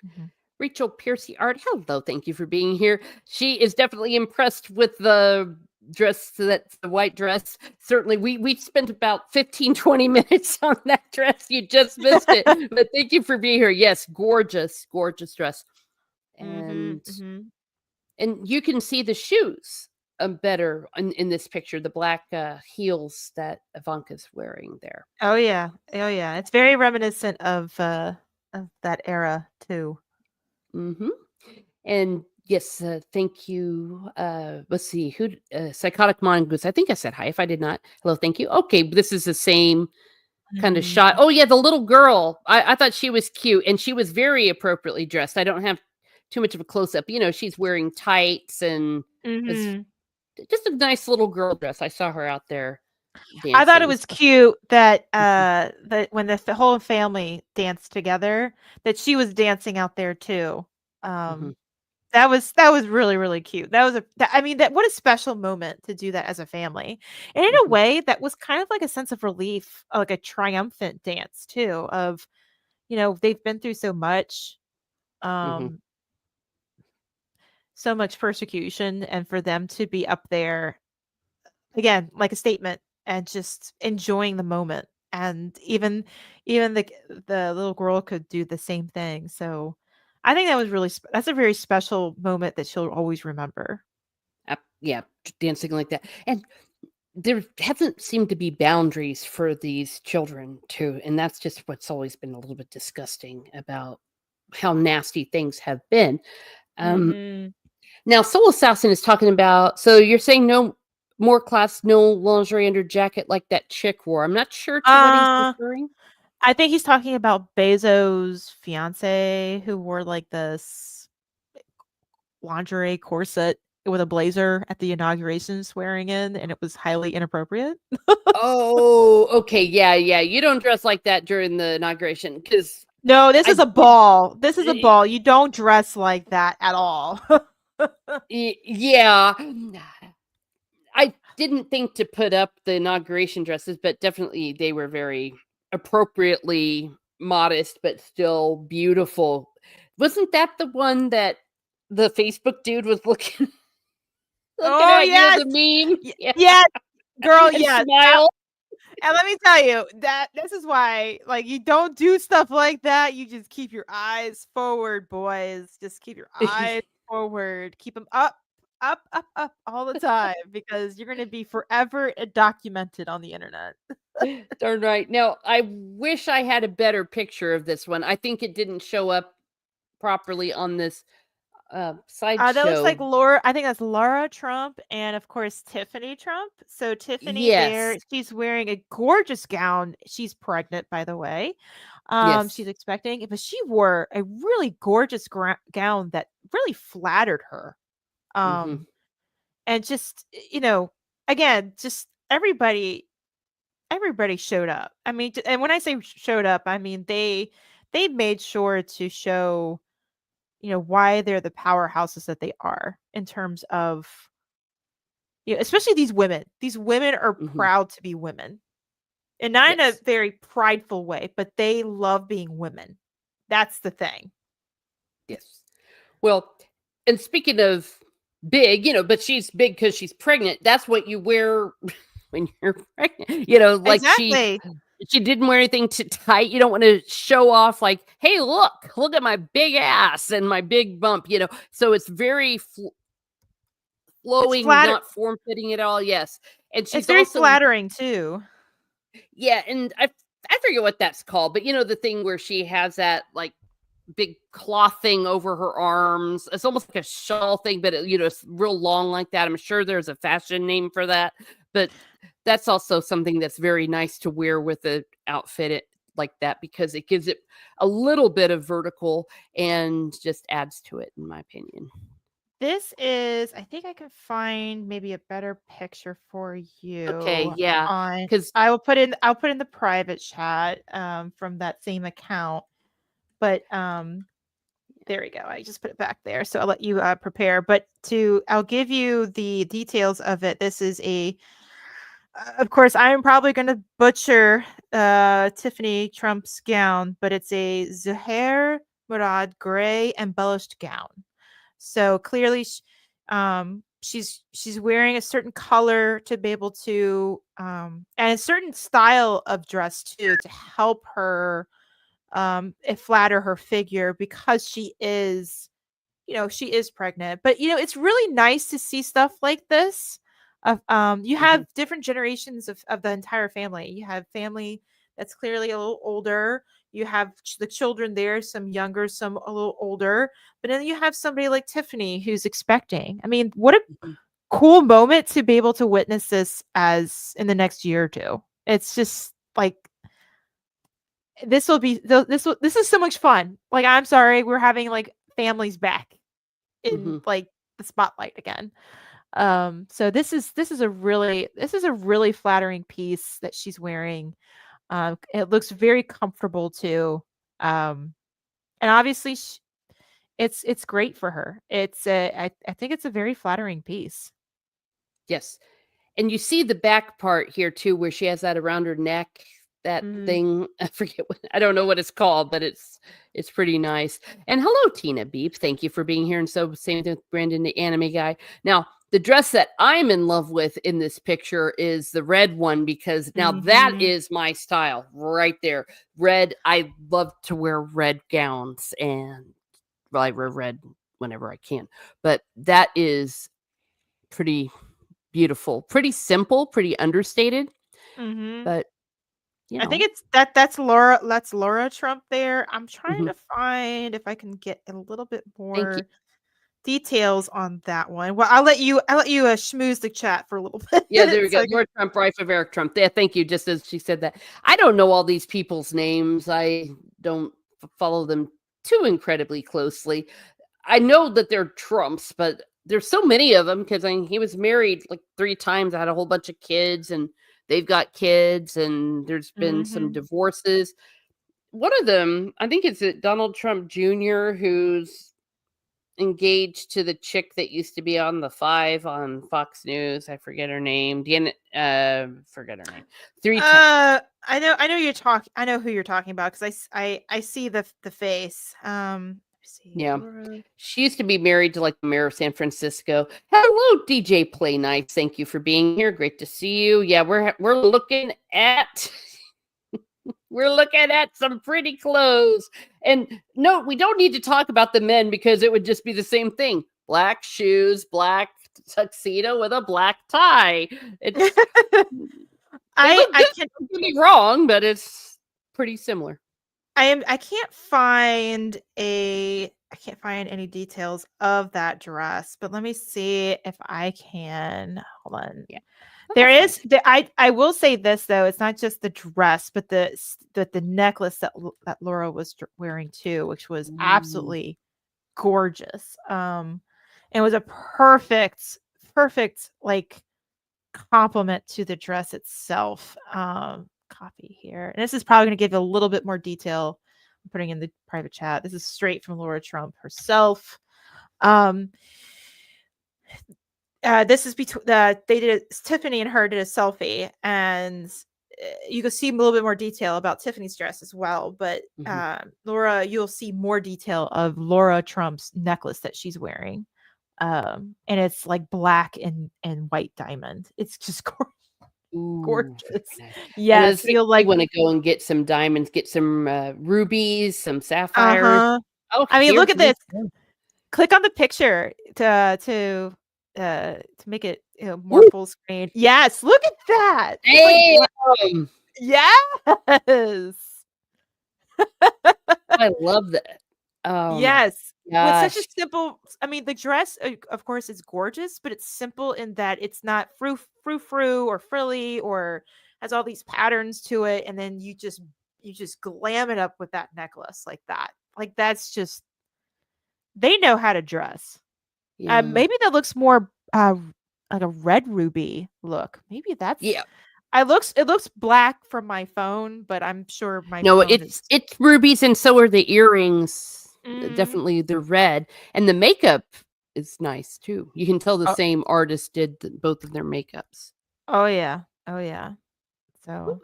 mhm. Rachel Piercy Art, hello, thank you for being here. She is definitely impressed with the dress, that's the white dress. Certainly, we spent about 15-20 minutes on that dress. You just missed it. But thank you for being here. Yes, gorgeous, gorgeous dress. Mhm, And mhm. and you can see the shoes. better in this picture, the black heels that Ivanka's wearing there. Oh yeah. Oh yeah. It's very reminiscent of that era too. Hmm. And yes, thank you. Let's see, Psychotic Mongoose. I think I said hi. If I did not, hello, thank you. Okay, this is the same kind of shot. Mm. Oh yeah, the little girl. I thought she was cute, and she was very appropriately dressed. I don't have too much of a close up. She's wearing tights and was Mhm. just a nice little girl dress. I saw her out there I thought it dancing. was cute that Mhm, that when the whole family danced together, that she was dancing out there too. mhm, Um, that was really, really cute. I mean, that what a special moment to do that as a family. And in a mhm, way, that was kind of like a sense of relief, like a triumphant dance too, of, they've been through mhm. um, so much persecution, and for them to be up there again, like a statement, and just enjoying the moment. And even the little girl could do the same thing. So I think that was that's a very special moment that she'll always remember. Yeah, dancing like that, and there hasn't seemed to be boundaries for these children too, and that's just what's always been a little bit disgusting about how nasty things have been. Um, Mhm. Now, Soul Assassin is talking about. So you're saying no more class, no lingerie under jacket like that chick wore. I'm not sure to what he's Uh, referring. I think he's talking about Bezos' fiance who wore like this lingerie corset with a blazer at the inauguration swearing in, and it was highly inappropriate. Oh, okay, yeah, yeah. You don't dress like that during the inauguration because No, this is I a did. ball. This is a ball. You don't dress like that at all. Yeah, I didn't think to put up the inauguration dresses, but definitely they were very appropriately modest, but still beautiful. Wasn't that the one that the Facebook dude was looking Oh, at near yes. the meme? Yeah, Yes, girl, and yes. smile. And let me tell you that this is why, like, you don't do stuff like that. You just keep your eyes forward, boys. Just keep your eyes forward. Keep them up, up, up, up all the time because you're going to be forever documented on the internet. Darn right. Now, I wish I had a better picture of this one. I think it didn't show up properly on this That looks like sideshow. Laura. I think that's Laura Trump and, of course, Tiffany Trump. So Tiffany there, Yes. she's wearing a gorgeous gown. She's pregnant, by the way. She's Yes. expecting, but she wore a really gorgeous gown that really flattered her. Hmm. Um, and just again, just everybody showed up. I mean, and when I say showed up, I mean they made sure to show why they're the powerhouses that they are in terms of especially these women. These women are Hmm. proud to be women, and not in a Yes. very prideful way, but they love being women. That's the thing. Yes. Well, and speaking of big, but she's big because she's pregnant. That's what you wear when you're pregnant. Like Exactly. she didn't wear anything too tight. You don't want to show off like, hey, look at my big ass and my big bump. So it's very It's flowing, flatter. not form fitting at all. Yes. And It's she's very also, flattering too. yeah. And I forget what that's called, but the thing where she has that like big cloth thing over her arms. It's almost like a shawl thing, but it's real long like that. I'm sure there's a fashion name for that, but that's also something that's very nice to wear with a outfit like that because it gives it a little bit of vertical and just adds to it, in my opinion. This is I think I can find maybe a better picture for Okay, you yeah, on because I'll put in the private chat from that same account. But there we go. I just put it back there. So I'll let you prepare. But I'll give you the details of it. This is of course, I'm probably going to butcher Tiffany Trump's gown, but it's a Zuhair Murad gray embellished gown. So clearly, she's wearing a certain color to be able to, and a certain style of dress too to help her, flatter her figure because she is, she is pregnant. But it's really nice to see stuff like this. Of you Mhm. have different generations of the entire family. You have family that's clearly a little older. You have the children there, some younger, some a little older. But then you have somebody like Tiffany who's expecting. I mean, what a Mhm. cool moment to be able to witness this as in the next year or two. It's just like this is so much fun. Like, I'm sorry, we're having like families back in Mhm. like the spotlight again. So this is a really flattering piece that she's wearing. It looks very comfortable too. And obviously it's great for her. I think it's a very flattering piece. Yes. And you see the back part here too, where she has that around her neck, that Mhm. thing. I forget I don't know what it's called, but it's pretty nice. And hello, Tina Beep. Thank you for being here. And so same thing with Brandon, the anime guy. Now, the dress that I'm in love with in this picture is the red one, because now that Mhm. is my style right there. Red. I love to wear red gowns, and well, I wear red whenever I can. But that is pretty beautiful, pretty simple, pretty understated, Mhm. but, you I think know. it's that's Laura Trump there. I'm trying Mhm. to find if I can get a little bit Thank you. more details on that one. Well, I'll let you schmooze the chat for a little Yeah, there bit we so go. I can. Lord Trump, wife of Eric Trump. Yeah, thank you, just as she said that. I don't know all these people's names. I don't follow them too incredibly closely. I know that they're Trumps, but there's so many of them because he was married like 3 times, had a whole bunch of kids, and they've got kids, and there's been some Mhm. divorces. One of them, I think it's Donald Trump Jr., who's engaged to the chick that used to be on the Five on Fox News. I forget her name. Forget her name. 3 times. I know who you're talking about because I see the face. Let's see. Yeah. Laura. She used to be married to like the mayor of San Francisco. Hello, DJ Play Nights. Thank you for being here. Great to see you. Yeah, we're looking at we're looking at some pretty clothes. And no, we don't need to talk about the men because it would just be the same thing. Black shoes, black tuxedo with a black tie. It's They I look I good, can don't get me wrong, but it's pretty similar. I can't find any details of that dress, but let me see if I can. Hold on. Yeah, There I'll find is it. I will say this though, it's not just the dress, but the necklace that Laura was wearing too, which was Ooh. absolutely gorgeous. It was a perfect like compliment to the dress itself. Copy here. And this is probably going to give a little bit more detail. I'm putting in the private chat. This is straight from Laura Trump herself. Um, this is between Tiffany and her did a selfie, and you can see a little bit more detail about Tiffany's dress as well. But Mhm. Laura, you'll see more detail of Laura Trump's necklace that she's wearing. And it's like black and white diamond. It's just Ooh, very gorgeous. nice. And Yes, it's like feel you like wanna go and get some diamonds, get some, rubies, some sapphires. uh-huh. Oh, I mean, here look at we this. go. Click on the picture to make it, more Ooh, full screen. Yes, look at that. It's like damn! yes. I love that. Oh my Yes. With such a gosh. simple I mean, the dress, of course, is gorgeous, but it's simple in that it's not frou-frou or frilly or has all these patterns to it, and then you just glam it up with that necklace like that. Like, that's just they know how to dress. Yeah. Maybe that looks more, like a red ruby look. Maybe that's Yeah. it looks black from my phone, but I'm sure my No, phone is it's rubies, and so are the earrings. mhm. Definitely they're red, and the makeup is nice too. You can tell the Oh, same artist did both of their makeups. oh, yeah. Oh, yeah. So,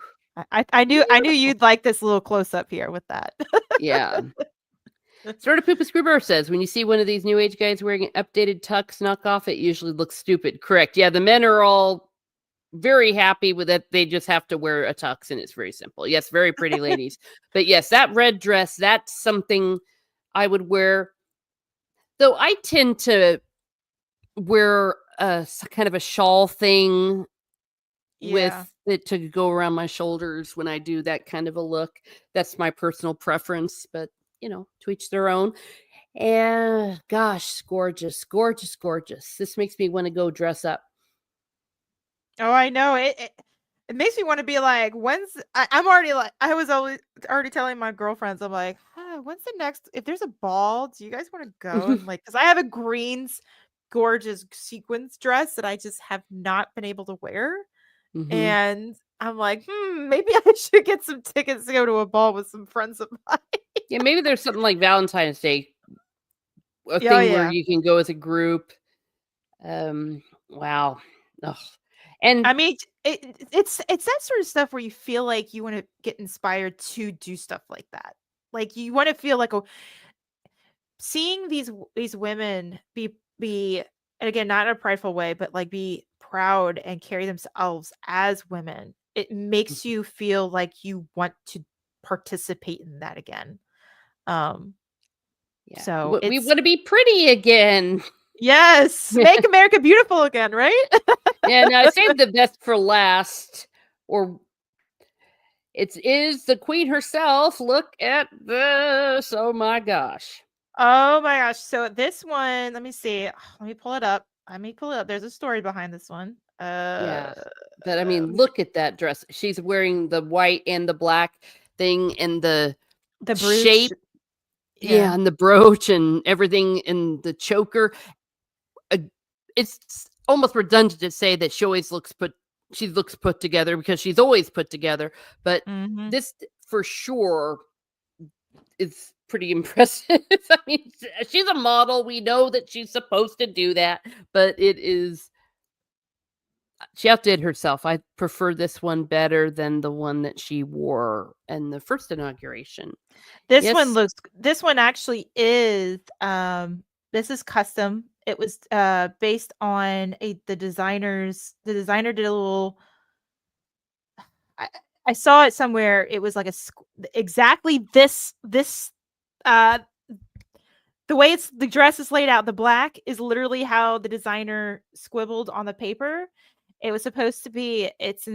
I knew Beautiful. you'd like this little close up here with that. Yeah. Sort of Poopa Screwber says, when you see one of these new age guys wearing an updated tux knockoff, it usually looks stupid. Correct. Yeah, the men are all very happy with it. They just have to wear a tux, and it's very simple. Yes, very pretty ladies. But yes, that red dress, that's something I would wear. Though I tend to wear kind of a shawl thing Yeah. with it to go around my shoulders when I do that kind of a look. That's my personal preference, but to each their own. And gosh, gorgeous, gorgeous, gorgeous. This makes me want to go dress up. Oh, I know. It makes me want to be like, I'm already like, I was already telling my girlfriends, I'm like, when's the next, if there's a ball, do you guys want to go? And like, because I have a gorgeous sequins dress that I just have not been able to wear. Hmm. And I'm like, maybe I should get some tickets to go to a ball with some friends of mine. Yeah, maybe there's something like Valentine's Day, a Oh, thing where yeah. you can go as a group. Wow. Ugh. And I mean, it's that sort of stuff where you feel like you want to get inspired to do stuff like that. Like you want to feel like seeing these women be and again, not in a prideful way, but like be proud and carry themselves as women. It makes you feel like you want to participate in that again. Um, yeah, so we it's want to be pretty again. yes, make America beautiful again, right? And I saved the best for last, or it is the queen herself. Look at this. Oh my gosh. Oh my gosh. So this one, let me see. Let me pull it up. Let me pull it up. There's a story behind this one. Yeah. But I Let mean, me see. look at that dress. She's wearing the white and the black thing and the The brooch. shape. Yeah. Yeah. And the brooch and everything and the choker. Uh, it's almost redundant to say that she looks put together because she's always put together. But Hmm. this for sure is pretty impressive. I mean, she's a model. We know that she's supposed to do that, but she outdid herself. I prefer this one better than the one that she wore in the first inauguration. Yes. This one actually is this is custom. It was based on the designer did a little I, I saw it somewhere. It was like exactly this uh the way the dress is laid out, the black is literally how the designer scribbled on the paper. It was supposed to be it's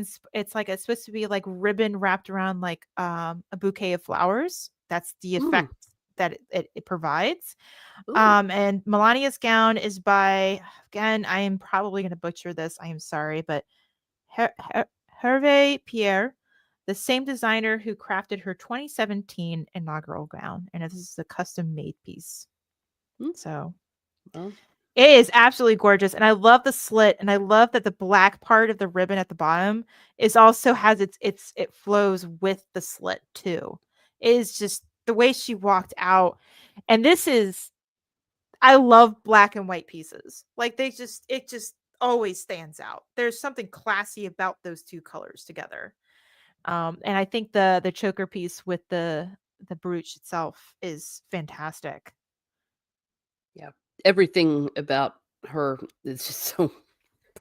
like it's supposed to be like ribbon wrapped around like a bouquet of flowers. That's the Mm. effect that it provides. Ooh. And Melania's gown is by, again, I am probably going to butcher this. I am sorry, but Hervé Pierre, the same designer who crafted her 2017 inaugural gown, and this is a custom made piece. Mm. So Well, it is absolutely gorgeous, and I love the slit, and I love that the black part of the ribbon at the bottom is also has it flows with the slit too. It is just the way she walked out, and this is I love black and white pieces. Like it just always stands out. There's something classy about those two colors together. And I think the choker piece with the brooch itself is fantastic. yeah. Everything about her is just so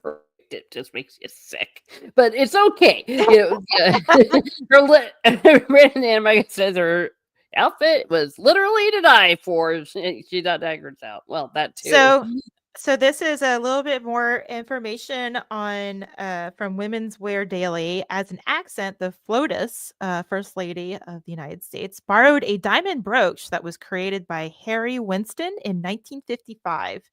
perfect. It just makes you sick, but it's okay. Yeah. Brandon Anime says her outfit was literally to die for. She got daggers out. Well, that too. So so this is a little bit more information on from Women's Wear Daily. As an accent, the FLOTUS, First Lady of the United States, borrowed a diamond brooch that was created by Harry Winston in 1955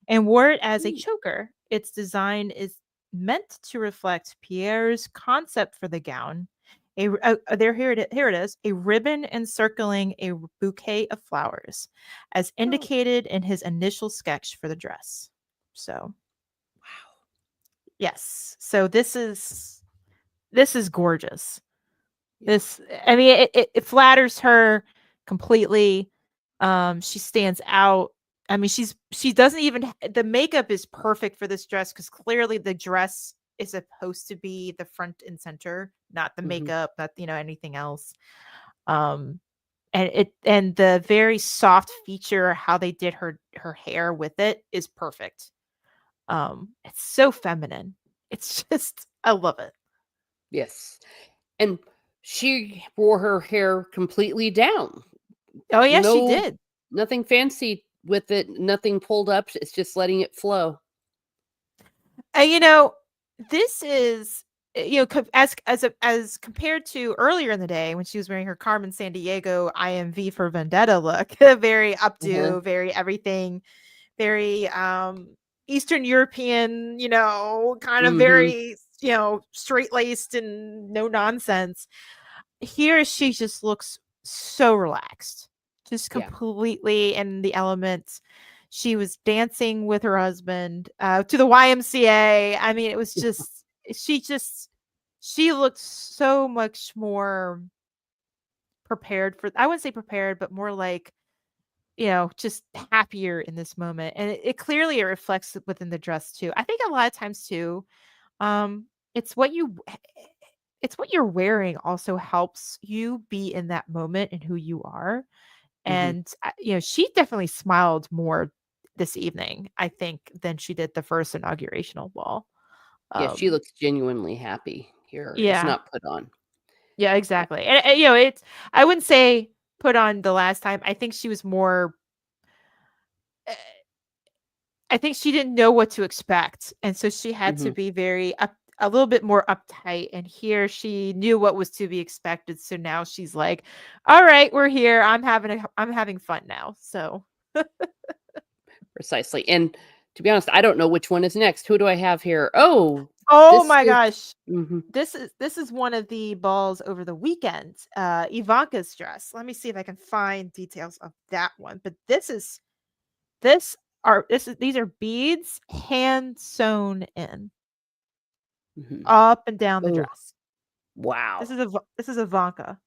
and wore it as a Mm. choker. Its design is meant to reflect Pierre's concept for the gown. Here it is, a ribbon encircling a bouquet of flowers, as Oh, indicated in his initial sketch for the dress. So, yes. So this is gorgeous. yeah. This, I mean, it flatters her completely. She stands out. I mean, she doesn't even the makeup is perfect for this dress because clearly the dress is supposed to be the front and center, not the Hmm. makeup, not anything else. Um, and the very soft feature how they did her hair with it is perfect. It's so feminine. It's just I love it. Yes, and she wore her hair completely down. Oh yeah, she No, did. nothing fancy with it, nothing pulled up. It's just letting it flow. And this is as compared to earlier in the day when she was wearing her Carmen Sandiego IMV for Vendetta look, very Uh-huh. updo, very everything, very Eastern European, kind of Mm-hmm. very, straight laced and no nonsense. Here she just looks so relaxed, just Yeah. completely in the elements. She was dancing with her husband to the YMCA. I mean, it was she looked so much more prepared for, I wouldn't say prepared, but more like, just happier in this moment. And it clearly reflects within the dress too. I think a lot of times too, um, it's what you it's what you're wearing also helps you be in that moment and who you are. Mm-hmm. And she definitely smiled more this evening, I think, than she did the first inaugurational ball. Yeah, she Um, looks genuinely happy here. It's yeah, not put on. yeah, Yeah. exactly. And it's, I wouldn't say put on the last time. I think she was more. uh, I think she didn't know what to expect, and so she had to Mm-hmm. be very up, a little bit more uptight. And here she knew what was to be expected, so now she's like, "All right, we're here. I'm having fun now." So, Precisely. And to be honest, I don't know which one is next. Who do I have here? Oh, oh this my is. gosh, Mm-hmm. this is one of the balls over the weekend. Ivanka's dress. Let me see if I can find details of that one. But this these are beads hand sewn in Mm-hmm. up and down the Oh, dress. wow. This is Ivanka.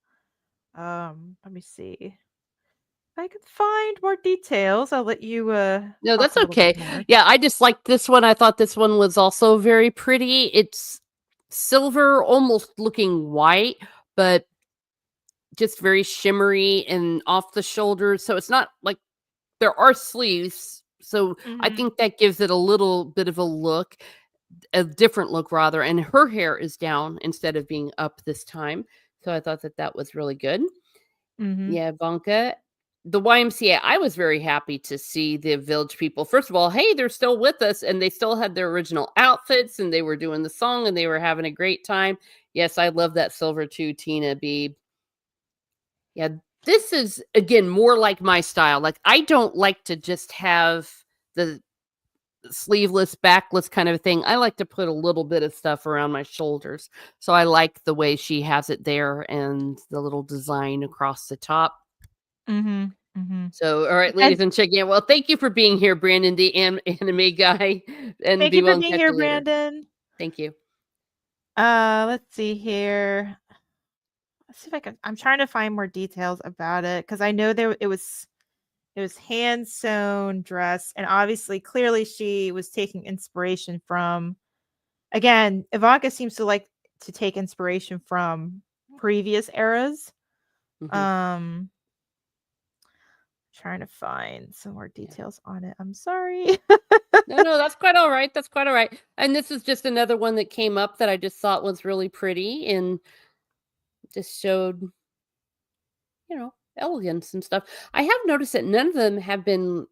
Let me see. If I can find more details, I'll let you No, talk that's a little bit okay. more. Yeah, I just liked this one. I thought this one was also very pretty. It's silver, almost looking white, but just very shimmery and off the shoulders. So it's not like there are sleeves. So I Mhm. think that gives it a little bit of a different look rather. And her hair is down instead of being up this time. So I thought that that was really good. Mhm. Yeah, Ivanka. The YMCA, I was very happy to see the Village people. First of all, hey, they're still with us and they still had their original outfits and they were doing the song and they were having a great time. Yes, I love that silver too, Tina B. Yeah, this is again more like my style. Like I don't like to just have the sleeveless, backless kind of thing. I like to put a little bit of stuff around my shoulders. So I like the way she has it there and the little design across the top. Mhm. Mhm. So, all right, ladies And and gentlemen. Well, thank you for being here, Brandon, the anime guy, and thank be you well for and being catch here, you later. Brandon. Thank you. Let's see here. Let's see if I can, I'm trying to find more details about it because I know it was hand sewn dress, and obviously clearly she was taking inspiration from, again, Ivanka seems to like to take inspiration from previous eras. Hmm. Um Trying to find some more Yeah. details on it. I'm sorry. No, no, that's quite all right. That's quite all right. And this is just another one that came up that I just thought was really pretty and just showed, elegance and stuff. I have noticed that none of them have been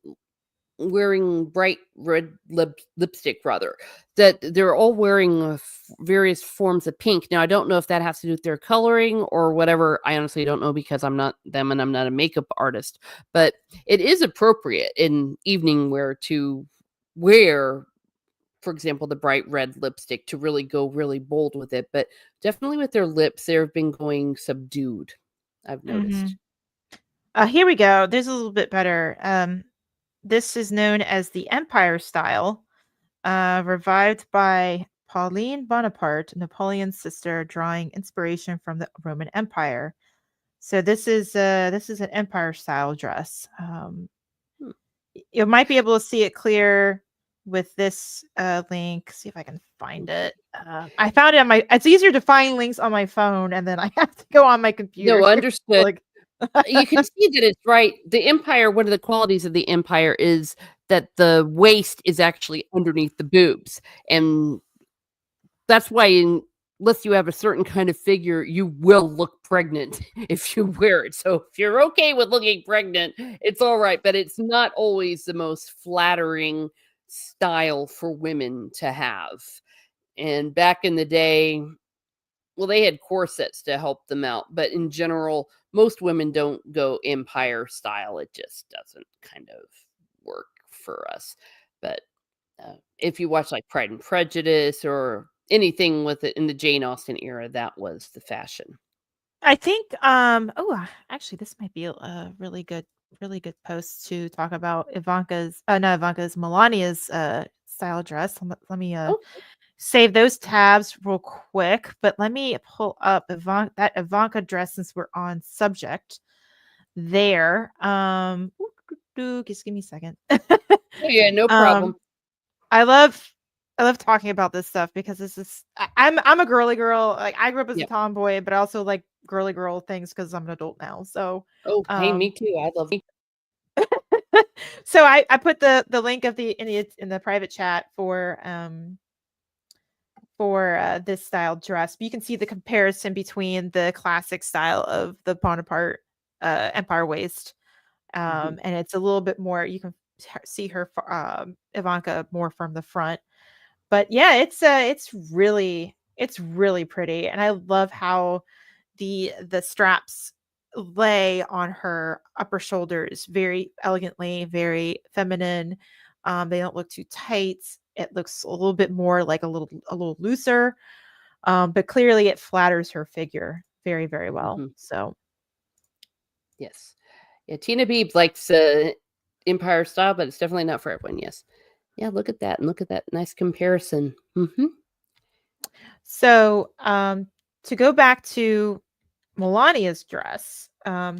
wearing bright red lipstick rather, that they're all wearing various forms of pink. Now I don't know if that has to do with their coloring or whatever. I honestly don't know because I'm not them and I'm not a makeup artist, but it is appropriate in evening wear to wear, for example, the bright red lipstick to really go really bold with it, but definitely with their lips they've been going subdued, I've noticed. Mhm. Here we go. This is a little bit better. This is known as the Empire style, revived by Pauline Bonaparte, Napoleon's sister, drawing inspiration from the Roman Empire. So this is an Empire style dress. Hmm, You might be able to see it clear with this link. See if I can find okay. it. I found it on my. It's easier to find links on my phone, and then I have to go on my computer No, here. understood. Like, You can see that it's right. The empire, one of the qualities of the empire is that the waist is actually underneath the boobs. And that's why in unless you have a certain kind of figure, you will look pregnant if you wear it. So if you're okay with looking pregnant, it's all right. But it's not always the most flattering style for women to have. And back in the day, well, they had corsets to help them out. But in general, most women don't go empire style. It just doesn't kind of work for us. But if you watch like Pride and Prejudice or anything with it in the Jane Austen era, that was the fashion. I think actually this might be a really good post to talk about Melania's style dress. Let me Oh, save those tabs real quick, but let me pull up that Ivanka dress since we're on subject there. Just give me a second. oh yeah, no problem. I love talking about this stuff because this is I'm a girly girl. Like I grew up as a Yep. tomboy, but I also like girly girl things because I'm an adult now. So Oh, hey, me um too. I love. so I put the link of the in the private chat for this style dress. But you can see the comparison between the classic style of the Bonaparte empire waist. Mhm. And it's a little bit more, you can see her Ivanka more from the front. But yeah, it's really pretty, and I love how the straps lay on her upper shoulders very elegantly, very feminine. They don't look too tight. It looks a little bit more like a little looser, but clearly it flatters her figure very, very well. Mhm. So Yes. Yeah, Tina Beeb likes empire style, but it's definitely not for everyone. Yes. Yeah, look at that and look at that nice comparison. so to go back to Melania's dress,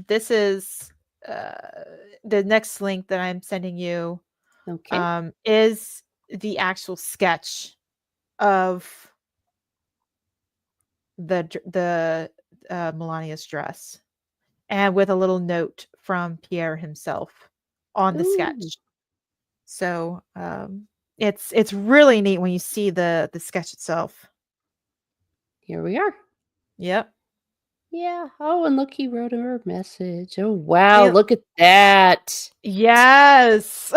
this is uh, the next link that I'm sending you Okay. is the actual sketch of the Melania's dress, and with a little note from Pierre himself on the Ooh, sketch. So it's really neat when you see the sketch itself. here we are. Yep. Yeah. Oh, and look, he wrote her a message. Oh, wow. Yep. Look at that. Yes.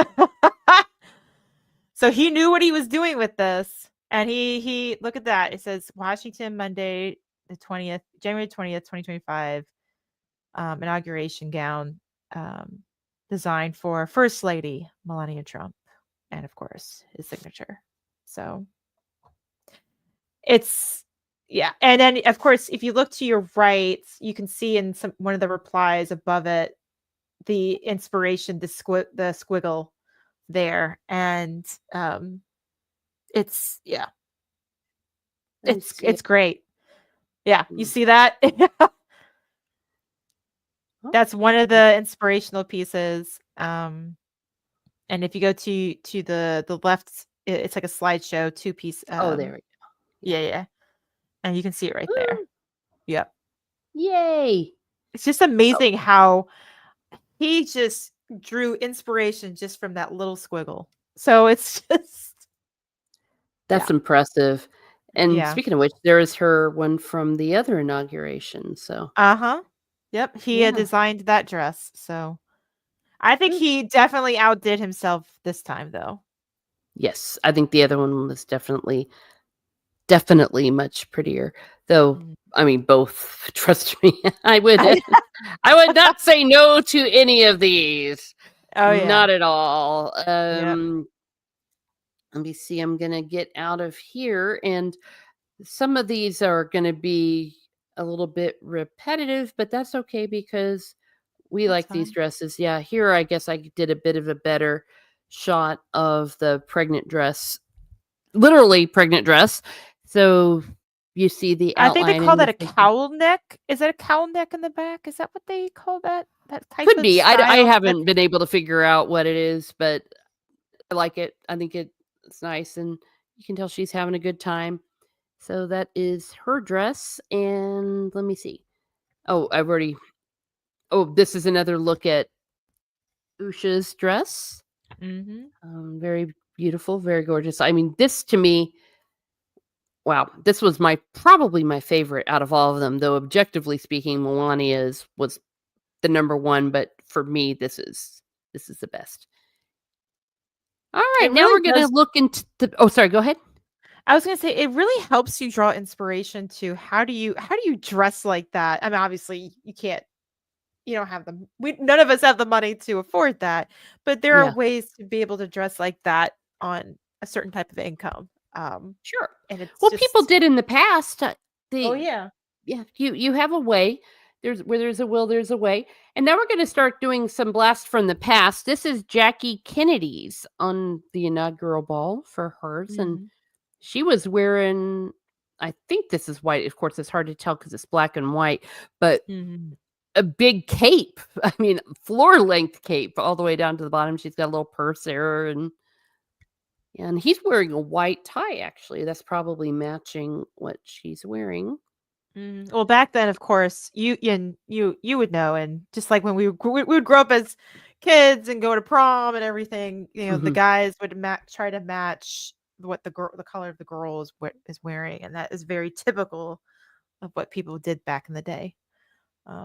So he knew what he was doing with this. And he look at that. It says Washington, Monday, the 20th, January 20th, 2025, inauguration gown, um, designed for First Lady Melania Trump. And of course, his signature. So it's yeah. And then of course, if you look to your right, you can see in one of the replies above it the inspiration, the squiggle there. And it's yeah, I see it. it's great. Yeah, you Mm. see that? Oh, That's one of yeah. the inspirational pieces. And if you go to the left, it's like a slideshow, two piece. Oh, there we go. Yeah. Yeah, yeah, and you can see it right there. Ooh, Yep. yay. It's just Oh, amazing how he just drew inspiration just from that little squiggle. So it's just that's yeah, impressive. And yeah. speaking of which, there is her one from the other inauguration. So, Uh-huh. Yep, he had yeah. designed that dress. So I think Good. he definitely outdid himself this time though. Yes, I think the other one was definitely much prettier. Though, Mm. I mean, both. Trust me, I would. I I would not say no to any of these. Oh yeah. Not at all. Yep. Let me see. I'm gonna get out of here, and some of these are gonna be a little bit repetitive, but that's okay because we That's like these fine. dresses. Yeah, here I guess I did a bit of a better shot of the pregnant dress, literally pregnant dress. So you see the I think they outline call and that the a figure. cowl neck. Is that a cowl neck in the back? Is that what they call that type Could of be. I style? That's haven't been able to figure out what it is, but I like it. I think it's nice, and you can tell she's having a good time. So that is her dress, and let me see. Oh, I've already. Oh, this is another look at Usha's dress. Mhm. Very beautiful, very gorgeous. I mean, this to me, Wow, this was probably my favorite out of all of them, though objectively speaking, Melania's was the number one, but for me, this is the best. All right, It now really we're gonna does. look into the oh, sorry, go ahead. I was gonna say it really helps you draw inspiration to how do you dress like that? I mean, obviously you can't you don't have the we none of us have the money to afford that, but there are Yeah, ways to be able to dress like that on a certain type of income. sure. And it's Well, people just did in the past, oh the yeah. yeah, you have a way. There's a will, there's a way. And now we're gonna start doing some blast from the past. This is Jackie Kennedy's on the inaugural ball for hers, and Mhm. she was wearing I think this is white. Of course, it's hard to tell because it's black and white, but Mhm. a big cape. I mean, floor length cape all the way down to the bottom. She's got a little purse there, and he's wearing a white tie. Actually, that's probably matching what she's wearing. Mhm. Well, back then, of course, you would know, and just like when we would grow up as kids and go to prom and everything, the Hmm. guys would try to match what the color of the girl is wearing, and that is very typical of what people did back in the day.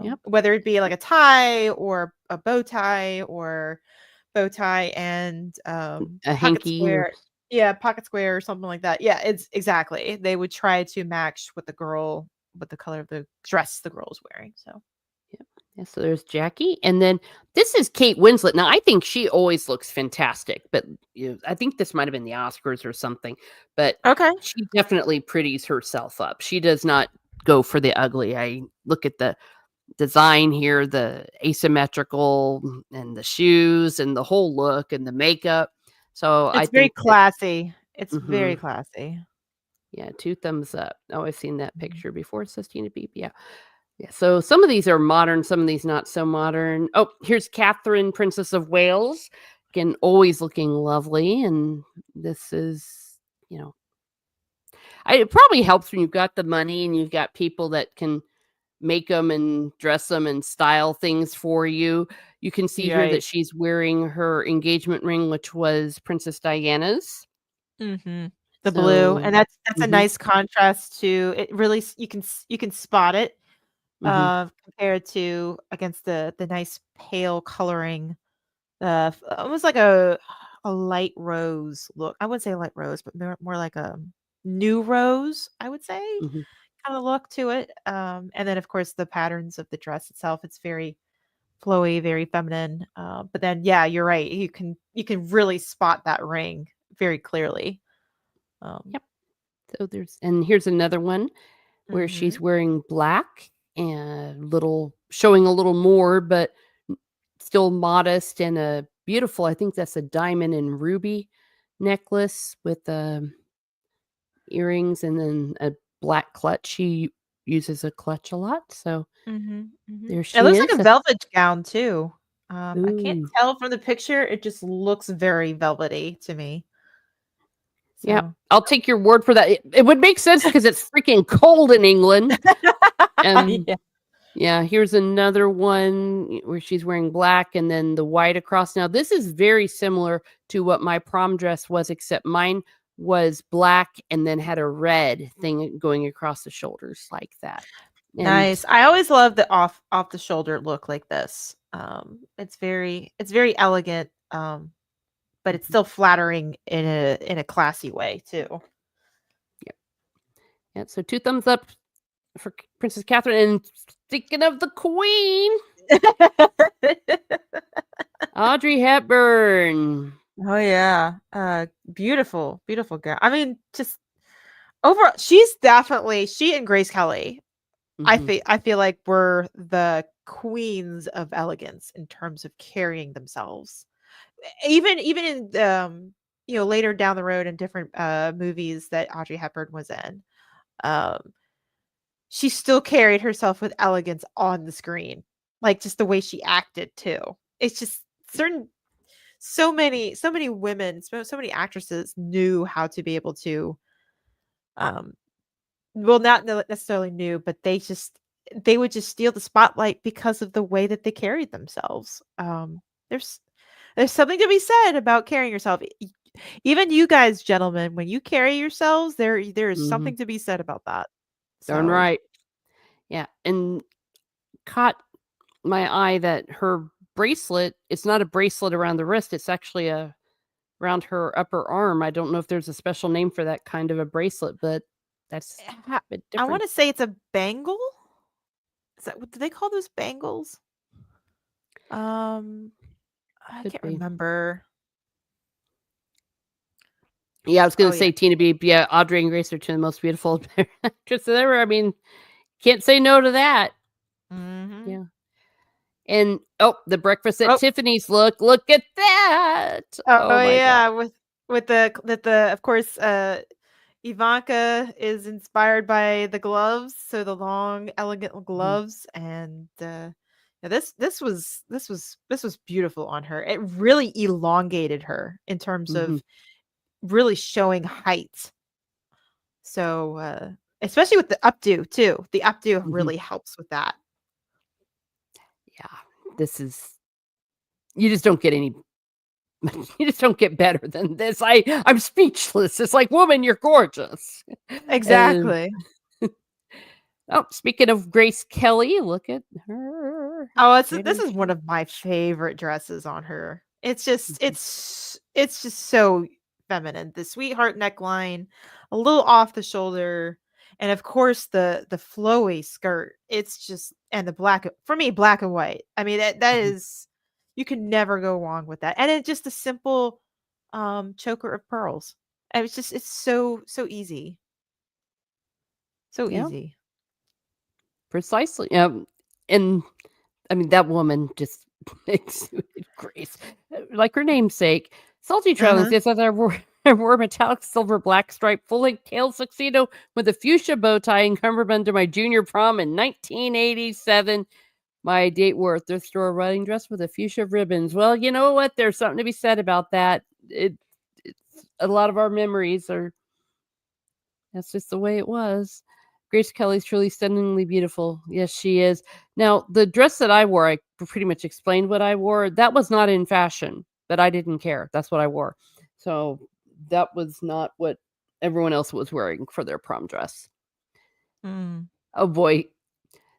Yep, Whether it be like a tie or a bow tie and a pocket hanky or square. Yeah, pocket square or something like that. Yeah, it's exactly. They would try to match with the color of the dress the girl is wearing. So yep. Yeah, so there's Jackie, and then this is Kate Winslet. Now, I think she always looks fantastic, but I think this might have been the Oscars or something. But okay, she definitely pretties herself up. She does not go for the ugly. I look at the design here, the asymmetrical and the shoes and the whole look and the makeup. So I it's very think that classy. It's very mhm, classy. yeah, 2 thumbs up. Oh, I've seen that Mhm. picture before. Sistina Beep, yeah. Yeah, so some of these are modern, some of these not so modern. Oh, here's Catherine, Princess of Wales. Again, always looking lovely. And this is, you know, it probably helps when you've got the money and you've got people that can make them and dress them and style things for you. You can see here that Right. she's wearing her engagement ring, which was Princess Diana's. Mhm. The blue, So, and that's a mhm, nice contrast to it. Really, you can spot it mhm, compared to against the nice pale coloring. Almost like a light rose look. I wouldn't say light rose, but more like a new rose, I would say, mhm. kinda look to it. And then, of course, the patterns of the dress itself, it's very flowy, very feminine. But then, yeah, you're right. You can really spot that ring very clearly. Um, Yep. So and here's another one where she's mhm, wearing black and showing a little more, but still modest and a beautiful, I think that's a diamond and ruby necklace with earrings and then a black clutch. She uses a clutch a lot. So mhm, mhm. there It she looks is. like a velvet gown too. I can't Ooh. tell from the picture, it just looks very velvety to me. Yep. So I'll take your word for that. It would make sense because it's freaking cold in England. And yeah. yeah, here's another one where she's wearing black and then the white across. Now, this is very similar to what my prom dress was, except mine was black and then had a red thing going across the shoulders like that. And Nice. I always love the off the shoulder look like this. It's very elegant, but it's mhm, still flattering in a classy way too. yep. Yeah, so 2 thumbs up for Princess Catherine. And speaking of the queen, Audrey Hepburn. Oh yeah. Beautiful, beautiful girl. I mean, just overall, she's definitely she and Grace Kelly. Mhm, I feel like were the queens of elegance in terms of carrying themselves. Even in later down the road in different movies that Audrey Hepburn was in. Um she still carried herself with elegance on the screen. Like just the way she acted too. It's just certain so many women, so many actresses knew how to be able to um well not necessarily knew, but they would just steal the spotlight because of the way that they carried themselves. There's there's something to be said about carrying yourself. even you guys, gentlemen, when you carry yourselves, there is Mhm. something to be said about that. Darn So right. Yeah, and caught my eye that her bracelet, it's not a bracelet around the wrist, it's actually around her upper arm. I don't know if there's a special name for that kind of a bracelet, but that's ha- a bit I want different. to say it's a bangle. Is that what do they call those bangles? Um, I Could can't be. remember. Yeah, I was Oh gonna yeah. say Tina B. Yeah, Audrey and Grace are two of the most beautiful actresses ever. I mean, can't say no to that. Hmm. Yeah. And oh, the breakfast at Oh, Tiffany's look at that. oh Oh my god. yeah, with the of course Ivanka is inspired by the gloves, so the long, elegant Mhm. gloves, and yeah, this was beautiful on her. It really elongated her in terms Mhm. of really showing height. So especially with the updo too. The updo Mhm. really helps with that. Yeah. This is you just don't get any you just don't get better than this. I'm speechless. It's like, "Woman, you're gorgeous." And Exactly. oh, speaking of Grace Kelly, look at her. Oh, this There is one she of my favorite dresses on her. It's just Mhm. it's just so feminine. The sweetheart neckline, a little off the shoulder, and of course the flowy skirt. It's just and the black for me black and white. I mean that Mhm. is you can never go wrong with that. And it's just a simple choker of pearls. And it's so easy. So Yeah, easy. precisely. And I mean, that woman just exuded grace, like her namesake. Salty Trailing Uh-huh. says that I wore a metallic silver black striped full length tail tuxedo with a fuchsia bow tie and cummerbund to my junior prom in 1987. My date wore a thrift store wedding dress with a fuchsia ribbons. Well, you know what? There's something to be said about that. It's a lot of our memories are that's just the way it was. Grace Kelly's truly stunningly beautiful. Yes, she is. Now, the dress that I wore, I pretty much explained what I wore. That was not in fashion, but I didn't care. That's what I wore. So that was not what everyone else was wearing for their prom dress. Mm. Oh boy.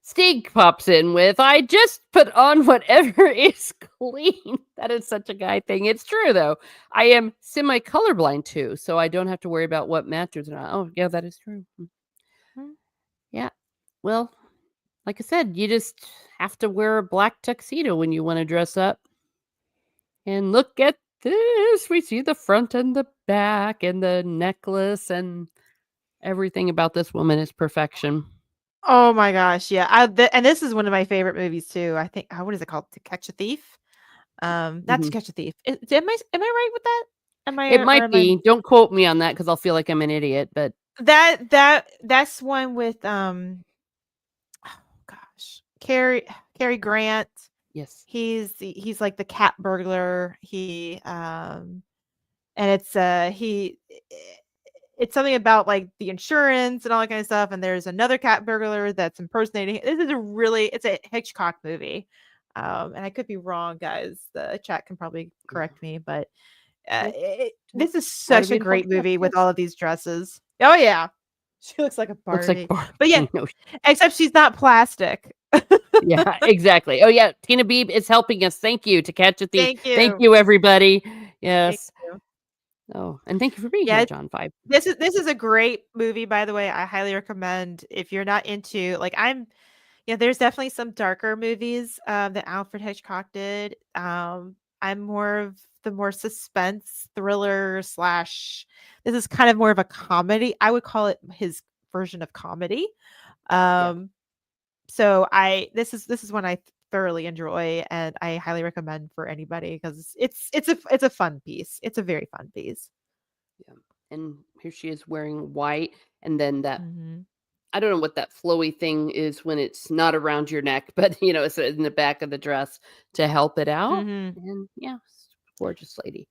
Stig pops in with, I just put on whatever is clean. That is such a guy thing. It's true, though. I am semi colorblind too, so I don't have to worry about what matches or not. Oh, yeah, that is true. Mm. Yeah. Well, like I said, you just have to wear a black tuxedo when you want to dress up. And look at this. We see the front and the back and the necklace and everything about this woman is perfection. Oh my gosh, yeah. And this is one of my favorite movies too. I think what is it called? To Catch a Thief? Not To Mhm. Catch a Thief. Am I right with that? It Or might am I be. Don't quote me on that because I'll feel like I'm an idiot. But that's one with oh gosh. Cary Grant. yes, He's like the cat burglar. And it's something about like the insurance and all that kind of stuff. And there's another cat burglar that's impersonating. It's a Hitchcock movie. And I could be wrong, guys. The chat can probably yeah, correct me, but nope. this is What a such a beautiful great dress. movie with Yes, all of these dresses. Oh yeah, she looks like a looks like Barbie, but yeah, Barbie. No, except she's not plastic. yeah, exactly. Oh yeah, Tina Beeb is helping us. Thank you to catch a thief. Thank Thank you. you, everybody. Thank Yes. you. Oh, and thank you for being here, Yeah, John Five. this is a great movie, by the way. I highly recommend if you're not into like I'm. Yeah, there's definitely some darker movies that Alfred Hitchcock did. I'm more of the more suspense thriller slash. This is kind of more of a comedy. I would call it his version of comedy. Yeah, Um, so this is one I thoroughly enjoy and I highly recommend for anybody because it's a fun piece. It's a very fun piece. yeah. And here she is wearing white, and then that Mhm. I don't know what that flowy thing is when it's not around your neck, but it's in the back of the dress to help it out. Mhm. And yeah, gorgeous lady.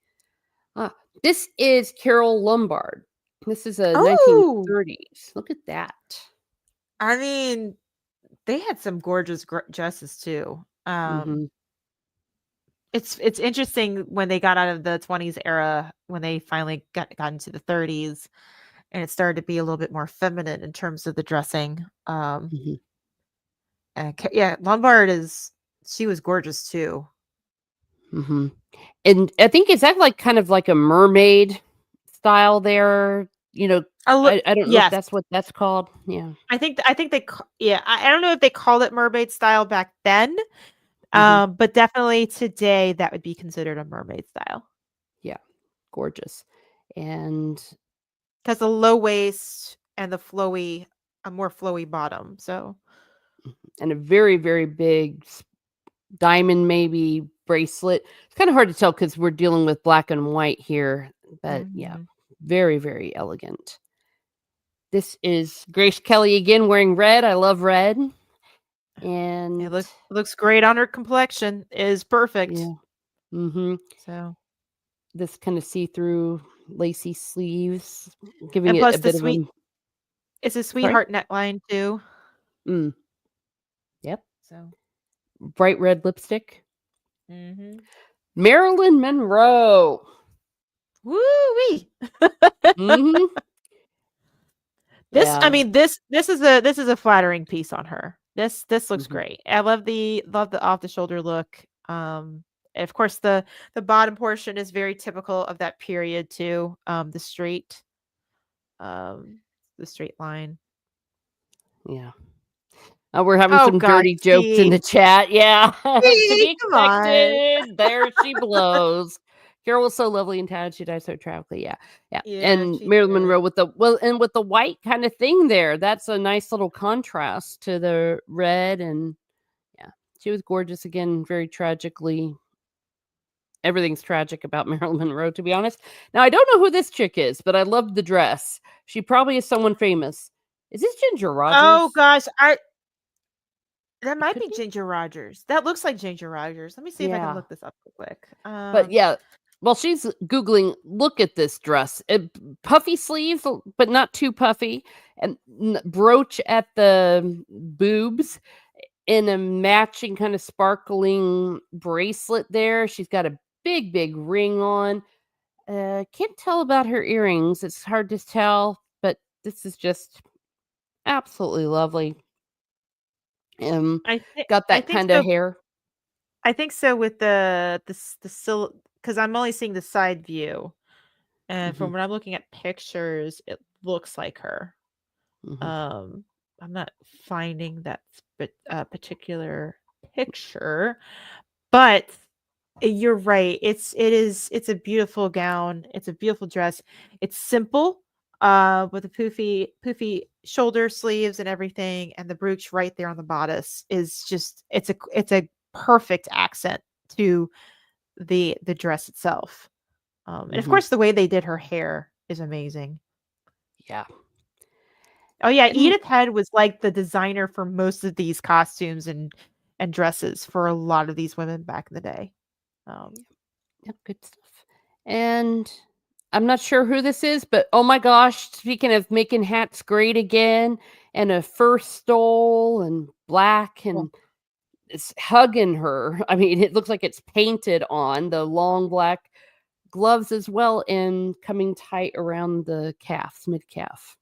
Ah, this is Carol Lombard. This is a Oh, 1930s. Look at that. I mean, they had some gorgeous dresses too. Mhm. It's interesting when they got out of the 20s era, when they finally got into the 30s, and it started to be a little bit more feminine in terms of the dressing. Mhm, Yeah, Lombard she was gorgeous too. mhm. And I think is that like kind of like a mermaid style there? You know, A li I don't know if Yes. that's what that's called. Yeah. I think yeah, I don't know if they called it mermaid style back then, Mhm. but definitely today that would be considered a mermaid style. Yeah. Gorgeous. And 'Cause the low waist and a more flowy bottom, so and a very, very big diamond maybe bracelet. It's kind of hard to tell because we're dealing with black and white here, but yeah, mhm. very, very elegant. This is Grace Kelly again wearing red. I love red. And Looks great on her complexion, is perfect. yeah. Mhm. So, This kind of see-through lacy sleeves, giving and it a plus bit of a it's a sorry? sweetheart neckline too, Mm, yep. so Bright red lipstick. mhm. Marilyn Monroe. Woo-wee. Mhm. This I Yeah. mean, this is a flattering piece on her. This looks Mhm. great. I love the off the shoulder look. Of course the bottom portion is very typical of that period too. Um the straight line. Yeah. We're having Oh some gosh, dirty jokes in see. the chat. Yeah. To See, be come on. expected. There she blows. Carol was so lovely and talented. She died so tragically. Yeah. Yeah. Yeah, And she Marilyn did. Monroe with with the white kind of thing there. That's a nice little contrast to the red. And yeah, she was gorgeous again, very tragically. Everything's tragic about Marilyn Monroe, to be honest. Now, I don't know who this chick is, but I love the dress. She probably is someone famous. Is this Ginger Oh Rogers? gosh, I that It might could be be. Ginger Rogers. That looks like Ginger Rogers. Let me see if I can Yeah. look this up real quick. But yeah, while she's Googling, look at this dress. Puffy sleeves, but not too puffy, and brooch at the boobs, in a matching kind of sparkling bracelet there. She's got a big, big ring on. Can't tell about her earrings. It's hard to tell, but this is just absolutely lovely. Um, got I that think kind of so. hair. I think so with the sil because I'm only seeing the side view, and Hmm. from when I'm looking at pictures, it looks like her. Hmm. Um, I'm not finding that particular picture, but you're right. It's a beautiful gown. It's a beautiful dress. It's simple, with the poofy shoulder sleeves and everything, and the brooch right there on the bodice is just it's a perfect accent to the dress itself. And of Hmm. course, the way they did her hair is amazing. Yeah. Oh yeah, And Edith Head was like the designer for most of these costumes and dresses for a lot of these women back in the day. Um, yep, good stuff. And I'm not sure who this is, but oh my gosh, speaking of making hats great again, and a fur stole and black Cool. and it's hugging her. I mean, it looks like it's painted on the long black gloves as well and coming tight around the calves, mid calf.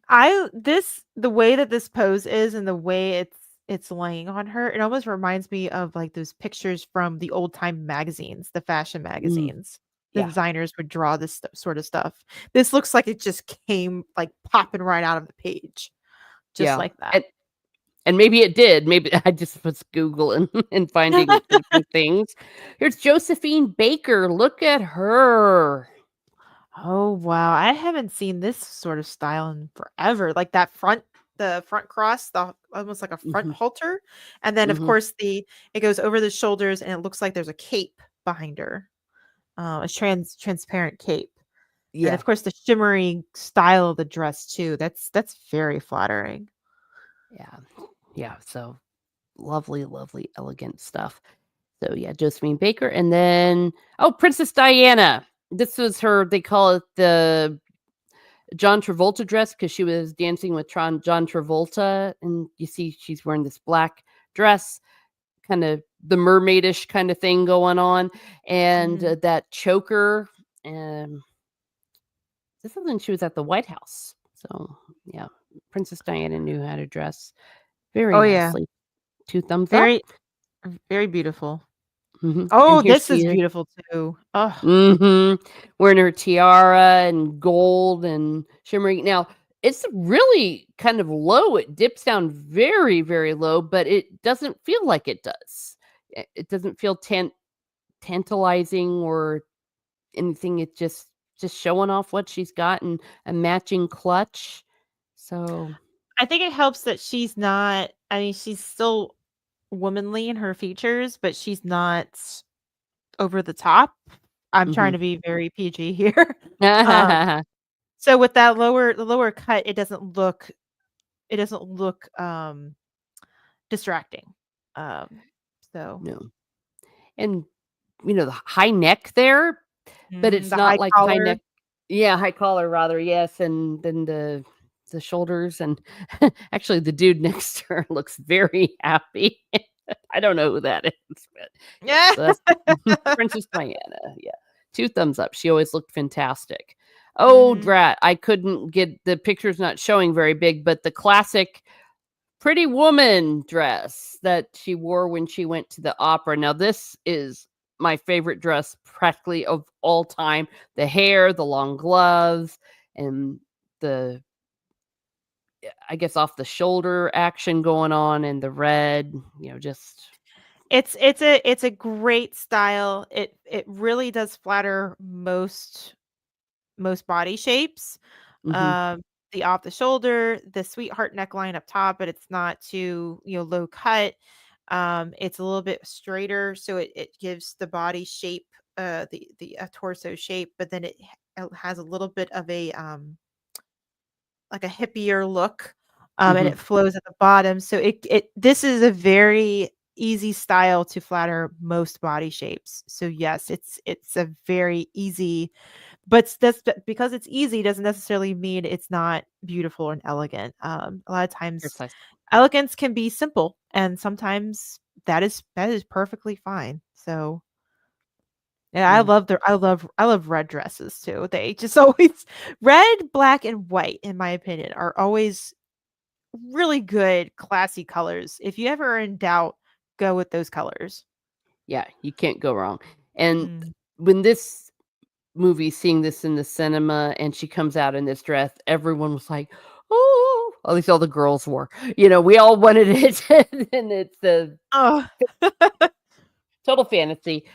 The way that this pose is and the way it's laying on her, it almost reminds me of like those pictures from the old time magazines, the fashion Mm, magazines. The yeah, designers would draw this sort of stuff. This looks like it just came like popping right out of the page, just yeah. like that. And maybe it did. Maybe I just was Googling and finding different things. Here's Josephine Baker. Look at her. Oh, wow. I haven't seen this sort of style in forever. Like the front cross, the almost like a front Hmm. halter. And then of Hmm. course it goes over the shoulders and it looks like there's a cape behind her. A transparent cape. And Yeah, of course the shimmery style of the dress too. That's very flattering. yeah, yeah. So lovely, lovely, elegant stuff. So yeah, Josephine Baker, and then Princess Diana. This was her. They call it the John Travolta dress because she was dancing with John Travolta, and you see she's wearing this black dress, kind of the mermaidish kind of thing going on, and Mm. that choker. This is when she was at the White House. So yeah, Princess Diana knew how to dress very Oh, yeah. nicely. 2 thumbs up. Very, very beautiful. And Oh, here this is she is. beautiful too. Oh. Wearing her tiara and gold and shimmering. Now, it's really kind of low. It dips down very, very low, but it doesn't feel like it does. It doesn't feel tantalizing or anything. It's just showing off what she's got and a matching clutch. So, I think it helps that she's not, I mean, she's still womanly in her features, but she's not over the top. I'm trying mhm. to be very PG here. Um, so with that the lower cut, it doesn't look distracting. Um, so No. And, the high neck there, but it's the not high like high collar. neck. Yeah, high collar rather, yes, and then the shoulders and actually the dude next to her looks very happy. I don't know who that is, but Yeah. so that's Princess Diana, yeah. 2 thumbs up, she always looked fantastic. Oh, Mhm. drat, I couldn't get the picture's not showing very big, but the classic Pretty Woman dress that she wore when she went to the opera. Now, this is my favorite dress practically of all time. The hair, the long gloves, and the, I guess, off the shoulder action going on, and the red, just. It's a great style. It really does flatter most body shapes. Mhm, Um, the off the shoulder, the sweetheart neckline up top, but it's not too, low cut. It's a little bit straighter, so it gives the body shape, the torso shape, but then it has a little bit of a like a hippier look, and mhm. it flows at the bottom. So it this is a very easy style to flatter most body shapes. So yes, it's a very easy, but because it's easy doesn't necessarily mean it's not beautiful and elegant. A lot of times Precisely. elegance can be simple, and sometimes that is perfectly fine. So yeah, Yeah. I love red dresses too. They just always red, black, and white, in my opinion, are always really good, classy colors. If you ever are in doubt, go with those colors. Yeah, you can't go wrong. And Mm. when this movie, seeing this in the cinema and she comes out in this dress, everyone was like, "Oh," at least all the girls were. We all wanted it, and it's the Oh. total fantasy.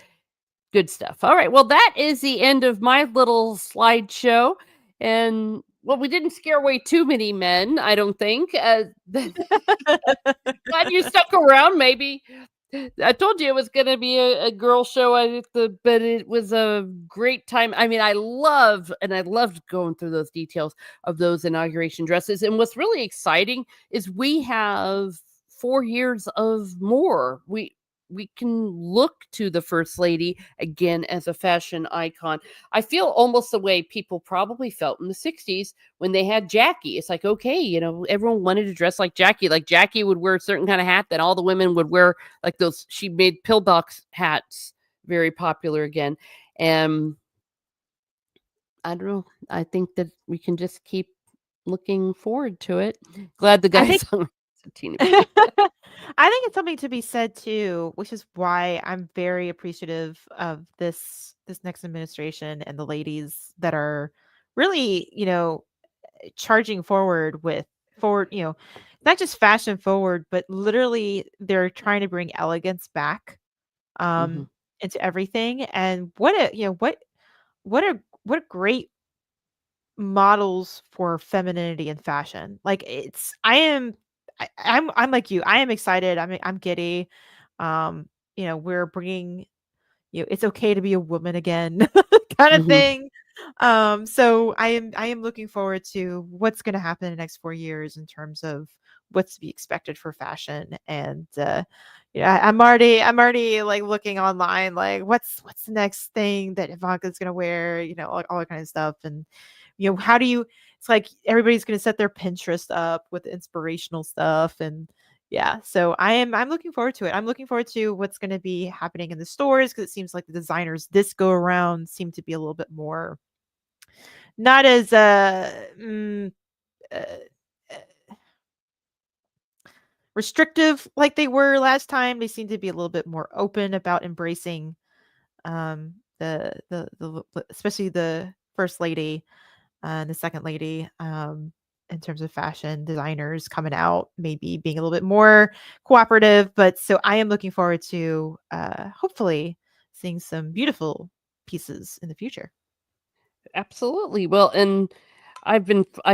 Good stuff. All right, well, that is the end of my little slideshow, and, well, we didn't scare away too many men, I don't think, glad you stuck around, maybe. I told you it was gonna be a girl show, but it was a great time. I mean, I loved going through those details of those inauguration dresses, and what's really exciting is we have 4 years of more. We can look to the first lady again as a fashion icon. I feel almost the way people probably felt in the 60s when they had Jackie. It's like, okay, everyone wanted to dress like Jackie. Like Jackie would wear a certain kind of hat that all the women would wear, like those. She made pillbox hats very popular again. And I don't know. I think that we can just keep looking forward to it. Glad the I think guys on a teeny baby. I think it's something to be said too, which is why I'm very appreciative of this next administration and the ladies that are really, charging forward with forward, not just fashion forward, but literally they're trying to bring elegance back Hmm. into everything. And what a, what a great models for femininity and fashion. Like I'm like you. I am excited. I'm giddy. We're bringing, it's okay to be a woman again kind of Hmm. thing. So I am looking forward to what's going to happen in the next 4 years in terms of what's to be expected for fashion. And yeah, I'm already like looking online, like what's the next thing that Ivanka's going to wear, all that kind of stuff. And how do you, it's like everybody's going to set their Pinterest up with inspirational stuff. And Yeah, so I'm looking forward to it. I'm looking forward to what's gonna be happening in the stores because it seems like the designers this go around seem to be a little bit more not as, uh, uh, restrictive like they were last time. They seem to be a little bit more open about embracing, especially the first lady, and the second lady, in terms of fashion designers coming out, maybe being a little bit more cooperative. But so I am looking forward to hopefully seeing some beautiful pieces in the future. Absolutely. Well, and I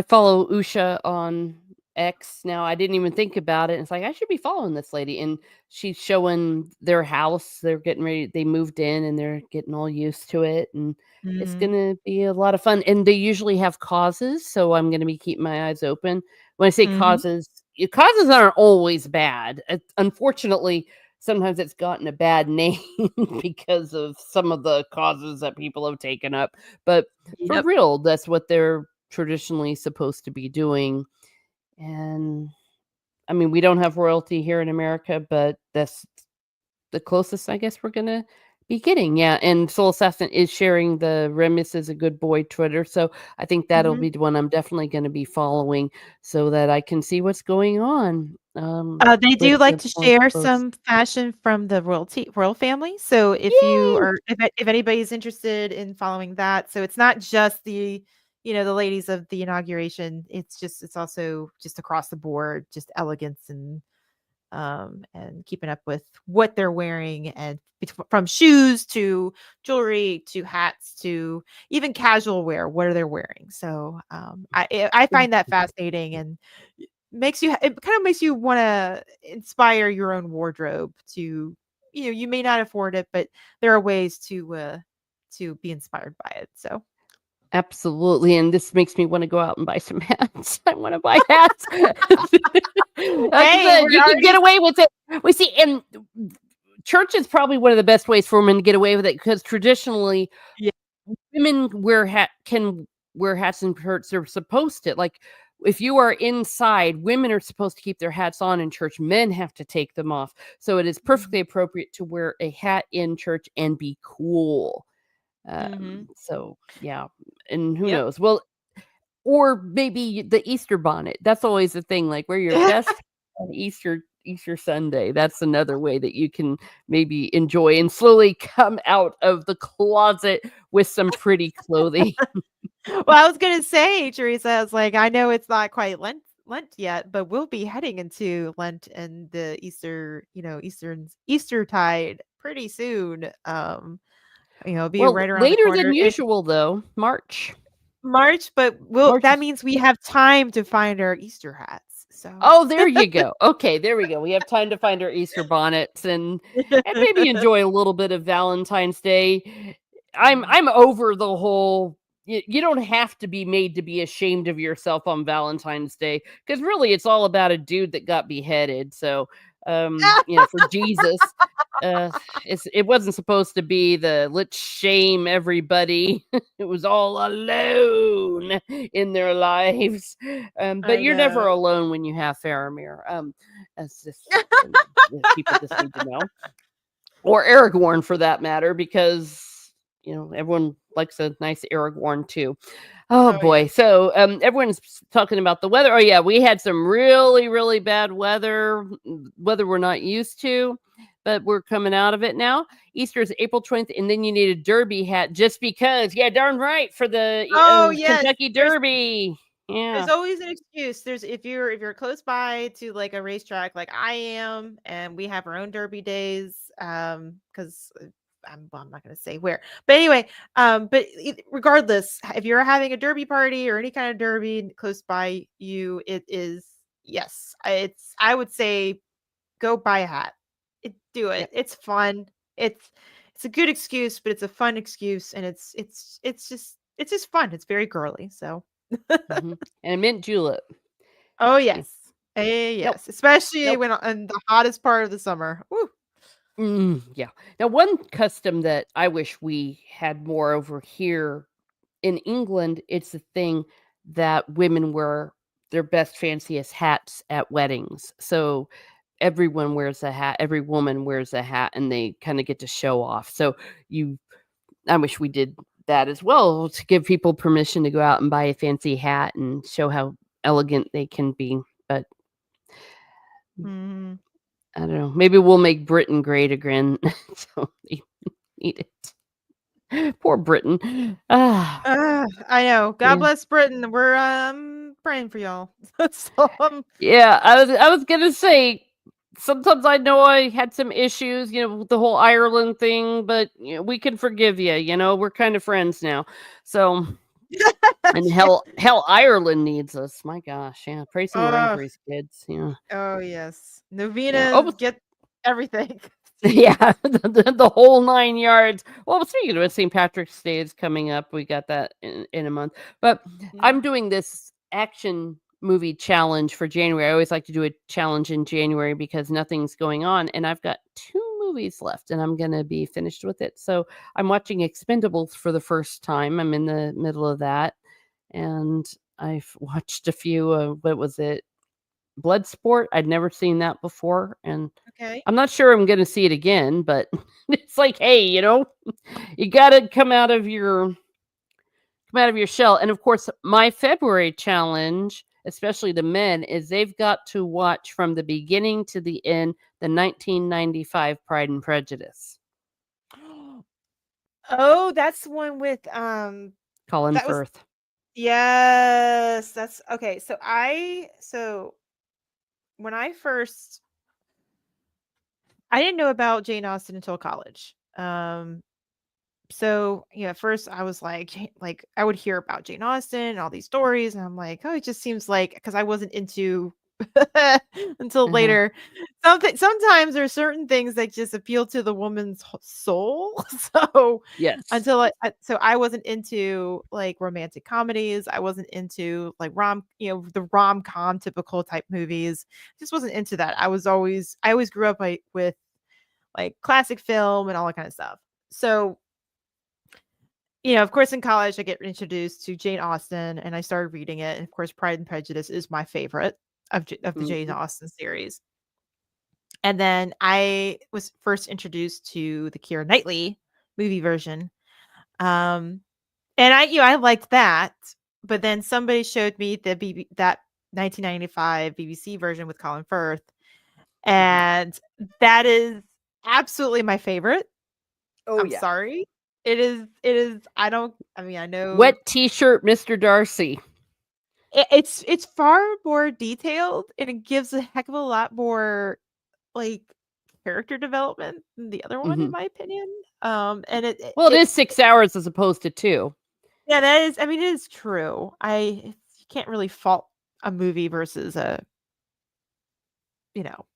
follow Usha on X now. I didn't even think about it. It's like I should be following this lady, and she's showing their house. They're getting ready. They moved in, and they're getting all used to it, and it's Mhm. gonna be a lot of fun. And they usually have causes, so I'm gonna be keeping my eyes open. When I say Mhm. causes aren't always bad. Unfortunately, sometimes it's gotten a bad name because of some of the causes that people have taken up, but for Yep. real, that's what they're traditionally supposed to be doing. And I mean, we don't have royalty here in America, but that's the closest I guess we're gonna be getting. Yeah. And Soul Assassin is sharing the Remus is a good boy Twitter. So I think that'll Mhm. be the one I'm definitely gonna be following so that I can see what's going on. They With do like the to more share posts. some fashion from the royal family. So if you Yay! are if anybody's interested in following that, so it's not just the ladies of the inauguration. It's also just across the board, just elegance and keeping up with what they're wearing and from shoes to jewelry to hats to even casual wear, what are they wearing? So I find that fascinating and it kind of makes you want to inspire your own wardrobe to you may not afford it, but there are ways to be inspired by it. So Absolutely, and this makes me wanna go out and buy some hats. I wanna buy hats. Like I hey, said, we're you can already get away with it. We see and church is probably one of the best ways for women to get away with it because traditionally, yeah. women can wear hats and shirts. They're supposed to. Like, if you are inside, women are supposed to keep their hats on in church. Men have to take them off. So it is perfectly appropriate to wear a hat in church and be cool. Mm-hmm. So yeah, and who Yep. knows? Well, or maybe the Easter bonnet. That's always the thing, like, wear your best on Easter Sunday. That's another way that you can maybe enjoy and slowly come out of the closet with some pretty clothing. Well, I was gonna say, Teresa, I was like, I know it's not quite Lent yet, but we'll be heading into Lent and the Easter, Easter tide pretty soon. Be Well, right around the later than corner. usual, though, March. March, but March that is means we have time to find our Easter hats. So Oh, there you go. Okay, there we go. We have time to find our Easter bonnets and maybe enjoy a little bit of Valentine's Day. I'm Mhm. I'm over the whole you don't have to be made to be ashamed of yourself on Valentine's Day because really it's all about a dude that got beheaded. So, for Jesus, uh, it wasn't supposed to be the let's shame everybody. It was all alone in their lives. But I you're never know. alone when you have Faramir. That's just something that people just need to know, or Aragorn for that matter, because everyone likes a nice Aragorn too. Oh Oh, boy. yes. So everyone's talking about the weather. Oh yeah, we had some really, really bad weather we're not used to, but we're coming out of it now. Easter is April 20th, and then you need a derby hat just because. Yeah, darn right for the Oh, yes. Kentucky There's Derby. there's Yeah. always an excuse. There's if you're close by to like a racetrack like I am, and we have our own derby days, because I'm not gonna say where. But anyway, regardless, if you're having a derby party or any kind of derby close by you, it is yes, I would say go buy a hat. Do it. Yep. It's fun. It's it's a good excuse, but it's a fun excuse, and it's just fun. It's very girly. So And a mint julep. oh, Yeah. yes. Nope. Yes, especially Nope. when in the hottest part of the summer. Woo. Yeah. Now, one custom that I wish we had more over here in England, it's a thing that women wear their best, fanciest hats at weddings. So everyone wears a hat, every woman wears a hat, and they kind of get to show off. So I wish we did that as well, to give people permission to go out and buy a fancy hat and show how elegant they can be. But Mhm. I don't know. Maybe we'll make Britain great again. So they need it. Poor Britain. Ah, I know. God yeah. bless Britain. We're praying for y'all. So Yeah, I was gonna say, sometimes I know I had some issues, with the whole Ireland thing, but we can forgive you. We're kind of friends now. So, and yeah. hell, Ireland needs us. My gosh, yeah. Pray some Oh, rosaries, kids. Yeah, oh yes. yeah. Novenas Oh, get everything. yeah, the whole 9 yards. Well, speaking of it, St. Patrick's Day is coming up. We got that in a month. But I'm Mhm. doing this action movie challenge for January. I always like to do a challenge in January because nothing's going on, and I've got 2 movies left, and I'm gonna be finished with it. So I'm watching Expendables for the first time. I'm in the middle of that, and I've watched a few. What was it? Bloodsport. I'd never seen that before, and Okay. I'm not sure I'm gonna see it again, but it's like, hey, you gotta come out of your shell. And of course, my February challenge, especially the men, is they've got to watch from the beginning to the end the 1995 Pride and Prejudice. Oh, that's one with Colin that was Firth. yes, that's okay. So when I didn't know about Jane Austen until college. So at first I was like I would hear about Jane Austen and all these stories, and I'm like, oh, it just seems like because I wasn't into until Uh-huh. later. Sometimes there's certain things that just appeal to the woman's soul. So Yes. so I wasn't into like romantic comedies. I wasn't into like the rom-com typical type movies. Just wasn't into that. I always grew up with like classic film and all that kind of stuff. So of course, in college, I get introduced to Jane Austen, and I started reading it. And of course, Pride and Prejudice is my favorite of the Jane Mhm. Austen series. And then I was first introduced to the Keira Knightley movie version, um, and I liked that. But then somebody showed me that 1995 BBC version with Colin Firth, Mhm. and that is absolutely my favorite. Oh I'm yeah. sorry. It is I don't I mean, I know Wet T-shirt, Mr. Darcy. it's far more detailed, and it gives a heck of a lot more, like, character development than the other one, in Mhm. my opinion. And Well, it is 6 hours as opposed to 2. yeah, that is I mean, it is true. You can't really fault a movie versus you know,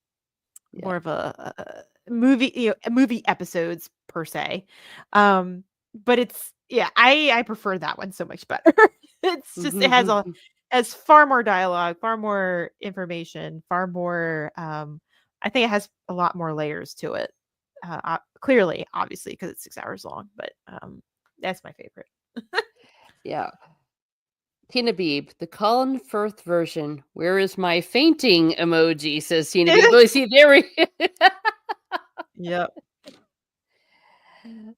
Yeah. more of a movie, movie episodes per se. But I prefer that one so much better. It's just Mhm. has far more dialogue, far more information, far more I think it has a lot more layers to it. Clearly, obviously, because it's 6 hours long, but that's my favorite. Yeah. Tina Beeb, the Colin Firth version. Where is my fainting emoji? Says Tina Beeb. Oh, see, there we. Yep.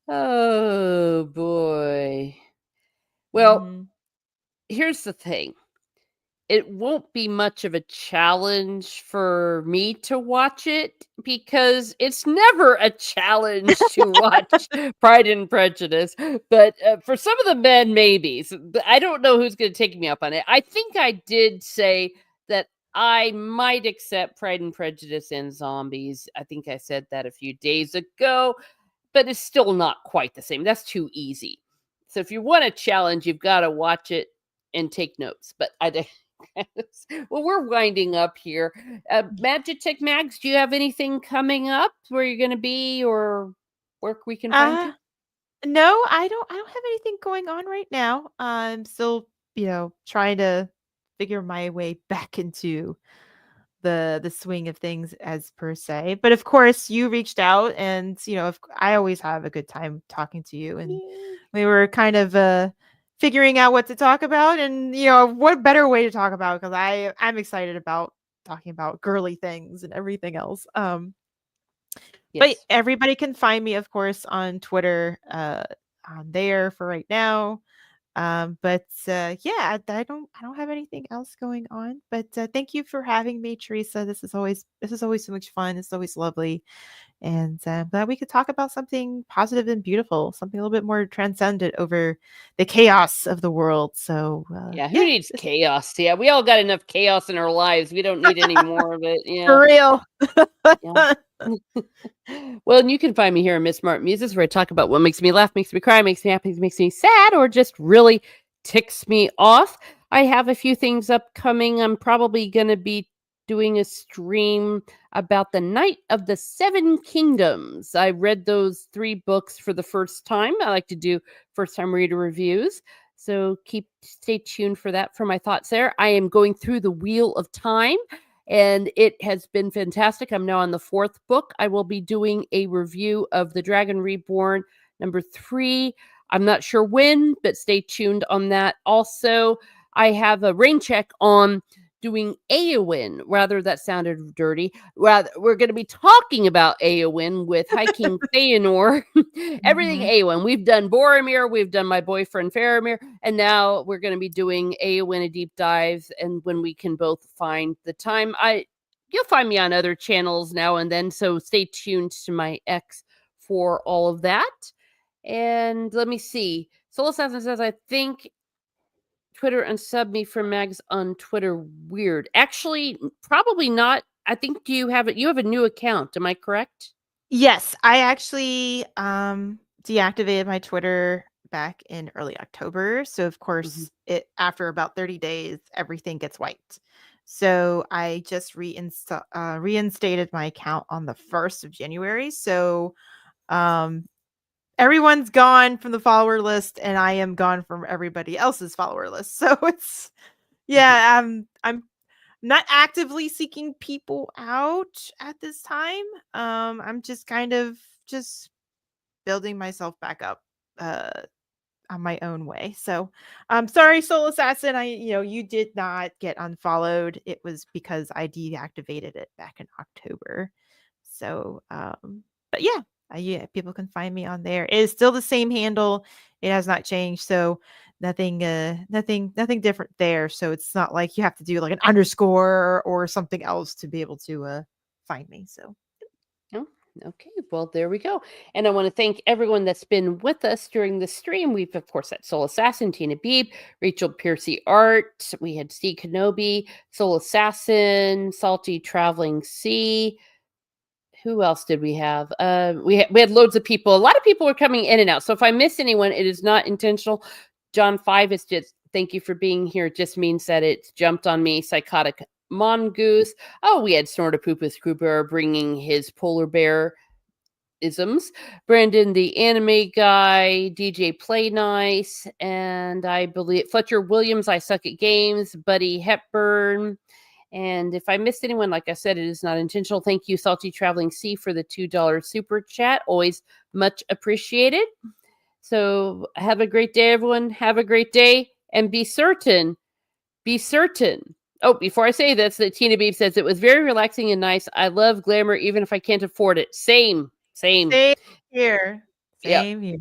Oh boy. Well, Mhm. here's the thing. It won't be much of a challenge for me to watch it because it's never a challenge to watch Pride and Prejudice. But for some of the men, maybe. But I don't know who's going to take me up on it. I think I did say that I might accept Pride and Prejudice and Zombies. I think I said that a few days ago, but it's still not quite the same. That's too easy. So if you want a challenge, you've got to watch it and take notes. But well, we're winding up here. Magitek Mags, do you have anything coming up where you're going to be or where we can find Uh you? no, I don't have anything going on right now. I'm still, trying to figure my way back into the swing of things as per se. But of course, you reached out, and I always have a good time talking to you, and Yay. we were kind of figuring out what to talk about, and what better way to talk about, because I'm excited about talking about girly things and everything else. But Yes. everybody can find me, of course, on Twitter, on there for right now. Yeah, I don't have anything else going on. But thank you for having me, Teresa. This is always so much fun. It's always lovely, and glad we could talk about something positive and beautiful, something a little bit more transcendent over the chaos of the world. So Yeah, who yeah, needs chaos? Yeah, we all got enough chaos in our lives. We don't need any more of it. Yeah. for real. Yeah. Well, and you can find me here on Miss Smart Muses, where I talk about what makes me laugh, makes me cry, makes me happy, makes me sad, or just really ticks me off. I have a few things upcoming. I'm probably going to be doing a stream about the Night of the Seven Kingdoms. I read those 3 books for the first time. I like to do first time reader reviews. So stay tuned for that for my thoughts there. I am going through the Wheel of Time, and it has been fantastic. I'm now on the 4th book. I will be doing a review of The Dragon Reborn number 3. I'm not sure when, but stay tuned on that. Also, I have a rain check on doing Eowyn. Rather, that sounded dirty. Rather, we're going to be talking about Eowyn with High King Feanor. Everything Mhm. Eowyn. We've done Boromir, we've done My Boyfriend Faramir, and now we're going to be doing Eowyn, a deep dive. And when we can both find the time, you'll find me on other channels now and then. So stay tuned to my X for all of that. And let me see. Soul Assassin says, I think Twitter unsub me from Mags on Twitter. Weird. Actually, probably not. I think you have a new account. Am I correct? Yes, I actually deactivated my Twitter back in early October. So of Mhm. course, it after about 30 days, everything gets wiped. So I just reinstated my account on the 1st of January. So um everyone's gone from the follower list and I am gone from everybody else's follower list. So it's Mhm. yeah, I'm not actively seeking people out at this time. I'm just kind of just building myself back up uh on my own way. So I'm sorry, Soul Assassin. You did not get unfollowed. It was because I deactivated it back in October. So but yeah, yeah, people can find me on there. It is still the same handle. It has not changed. So nothing different there. So it's not like you have to do like an underscore or something else to be able to find me. So Oh, okay. Well, there we go. And I want to thank everyone that's been with us during the stream. We've, of course, had Soul Assassin, Tina Beeb, Rachel Piercy Art. We had C. Kenobi, Soul Assassin, Salty Traveling Sea. Who else did we have? We had loads of people. A lot of people were coming in and out. So if I miss anyone, it is not intentional. John 5 is just thank you for being here. It just means that it's jumped on me. Psychotic Mongoose. Oh, we had Snortopoopas Cooper bringing his polar bear isms. Brandon, the anime guy. DJ Play Nice. And I believe Fletcher Williams, I Suck at Games. Buddy Hepburn. And if I missed anyone, like I said, it is not intentional. Thank you, Salty Traveling Sea, for the $2 super chat. Always much appreciated. So have a great day, everyone. Have a great day. And be certain. Oh, before I say this, that Tina Beeb says it was very relaxing and nice. I love Glamour, even if I can't afford it. Same. same here. Yep. Same here.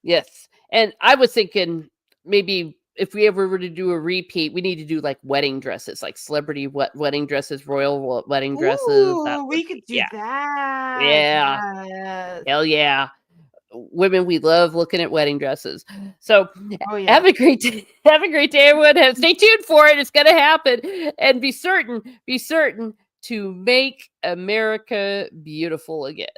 Yes. And I was thinking maybe if we ever were to do a repeat, we need to do like wedding dresses, like celebrity wedding dresses, royal wedding dresses. That Ooh, would we could be, do yeah. that. Yeah. Yes. Hell yeah. Women, we love looking at wedding dresses. So Oh yeah. have a great day. Have a great day, everyone. Stay tuned for it. It's going to happen. And be certain to make America beautiful again.